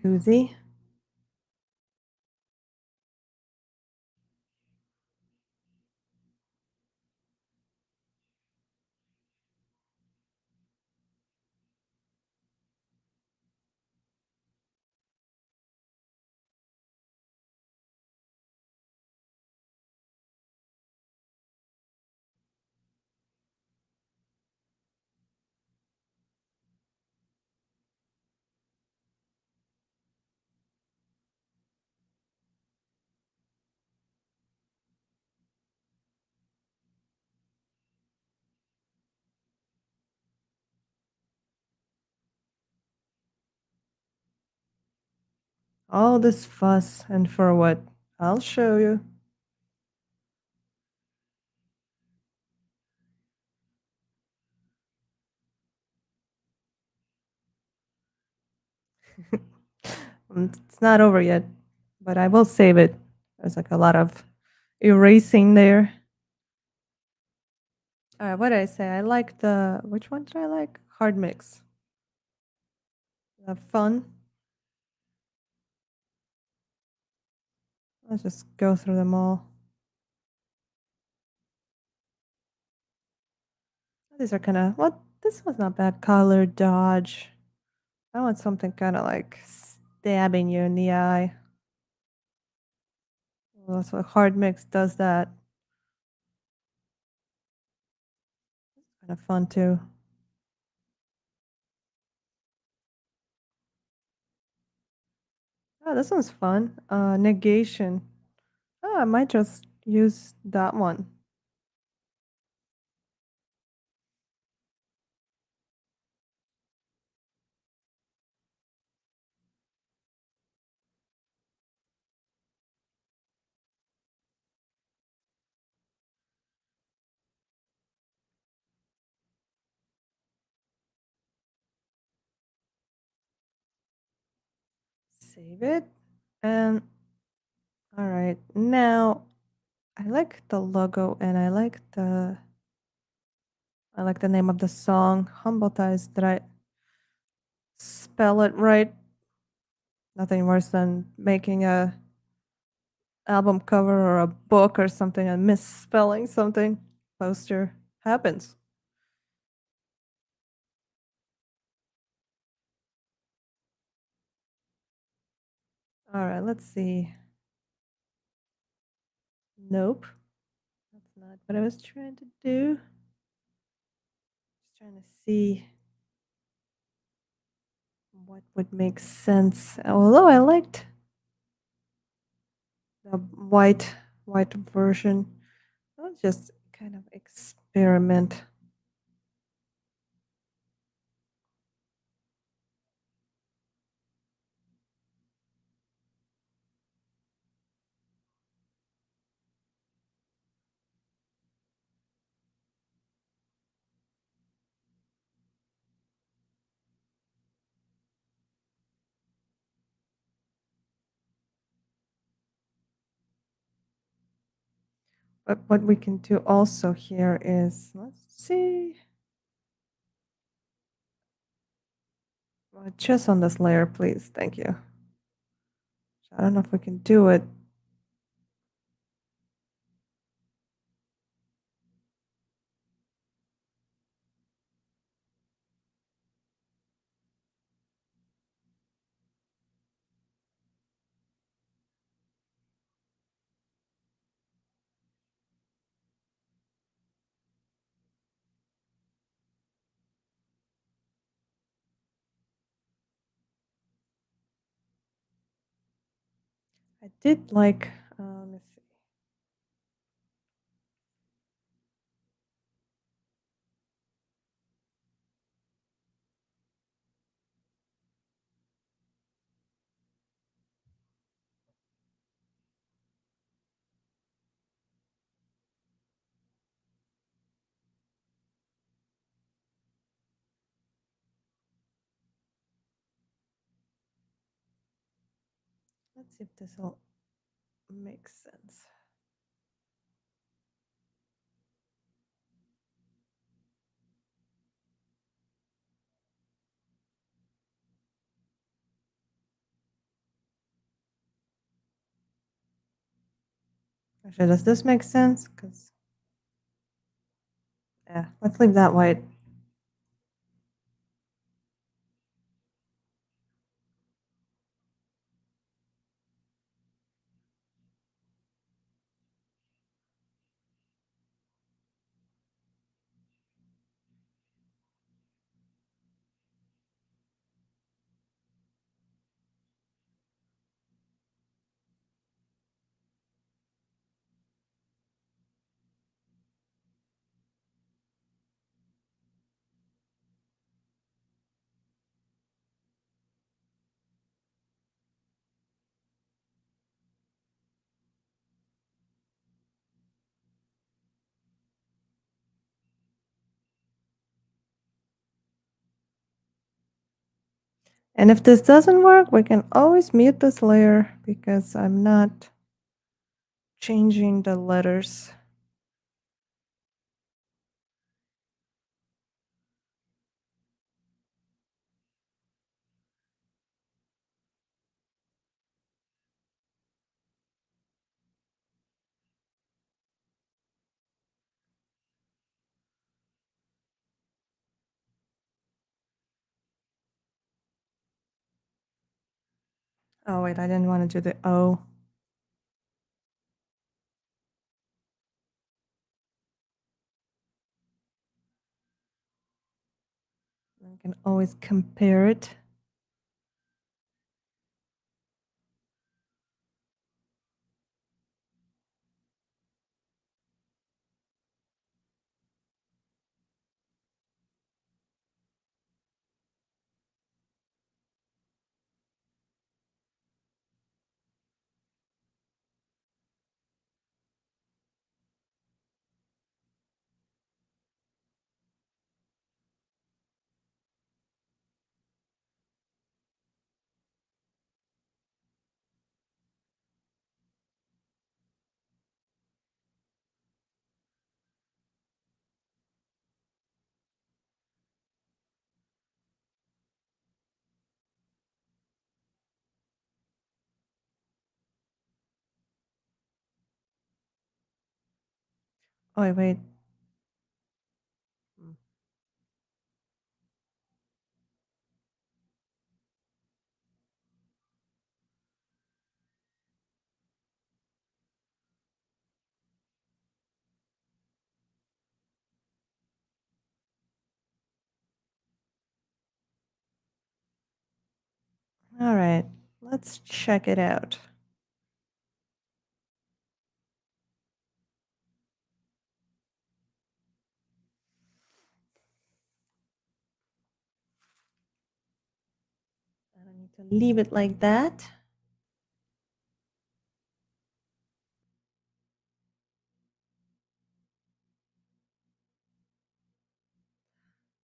Koozie. All this fuss and for what? I'll show you. It's not over yet, but I will save it. There's like a lot of erasing there. All right, what did I say? I like the which one did I like? Hard mix. Fun. Let's just go through them all. These are kind of what? This one's not bad. Color dodge. I want something kind of like stabbing you in the eye. Well, so hard mix does that. Kind of fun too. Oh, this one's fun. Negation. Oh, I might just use that one. Save it. And all right, now I like the logo and I like the name of the song. Humble Ties. Did I spell it right? Nothing worse than making a album cover or a book or something and misspelling something. Poster happens. All right, let's see. Nope. That's not what I was trying to do. Just trying to see what would make sense. Although I liked the white version. Let's just kind of experiment. But what we can do also here is, let's see, just on this layer, please. Thank you. I don't know if we can do it. I did like, let me see. Let's see if this will make sense. Actually, does this make sense? Because, yeah, let's leave that white. And if this doesn't work, we can always mute this layer because I'm not changing the letters. Oh, wait, I didn't want to do the O. I can always compare it. Oh, wait. All right, let's check it out. I don't need to leave it like that.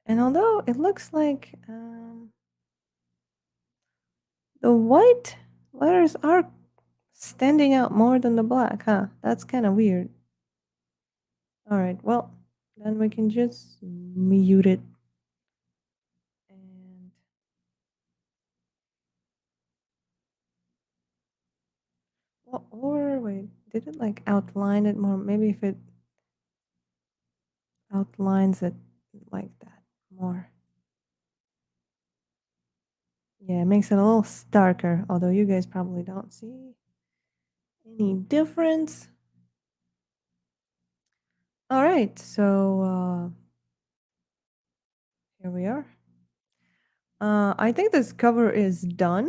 And although it looks like the white letters are standing out more than the black, huh? That's kind of weird. All right. Well, then we can just mute it. And well, or wait, did it like outline it more? Maybe if it outlines it like that more. Yeah, it makes it a little starker, although you guys probably don't see any difference. All right, so here we are. I think this cover is done.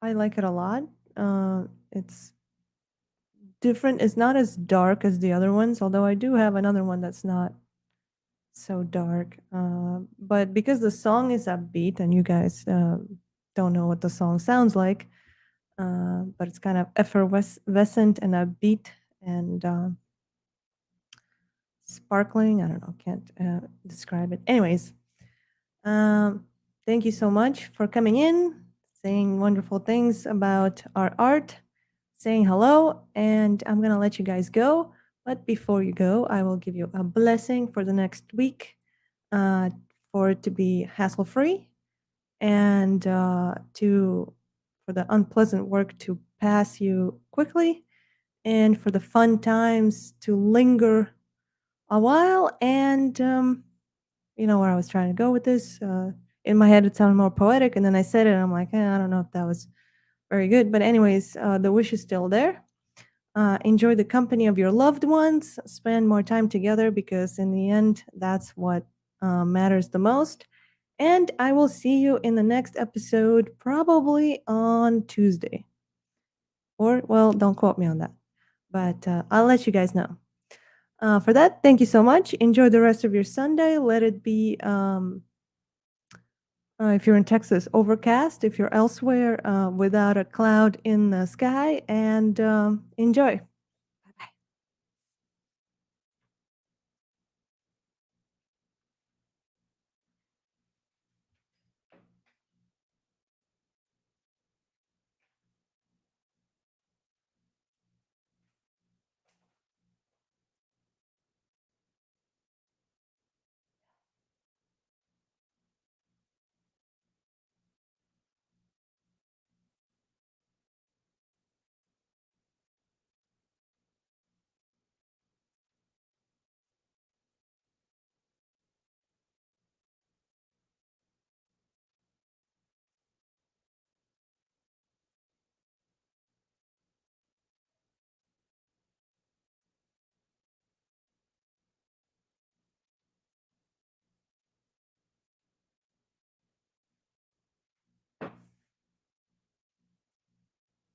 I like it a lot. It's different. It's not as dark as the other ones, although I do have another one that's not so dark. But because the song is upbeat and you guys don't know what the song sounds like, but it's kind of effervescent and upbeat and sparkling. I don't know, can't describe it. Anyways, um, thank you so much for coming in, saying wonderful things about our art, saying hello, and I'm gonna let you guys go. But before you go, I will give you a blessing for the next week, uh, for it to be hassle free and to for the unpleasant work to pass you quickly and for the fun times to linger a while. And you know where I was trying to go with this. In my head, it sounded more poetic, and then I said it, and I'm like, I don't know if that was very good. But anyways, the wish is still there. Enjoy the company of your loved ones. Spend more time together because in the end, that's what matters the most. And I will see you in the next episode, probably on Tuesday. Or, well, don't quote me on that, but I'll let you guys know. For that, thank you so much. Enjoy the rest of your Sunday. Let it be, if you're in Texas, overcast. If you're elsewhere, without a cloud in the sky. And enjoy.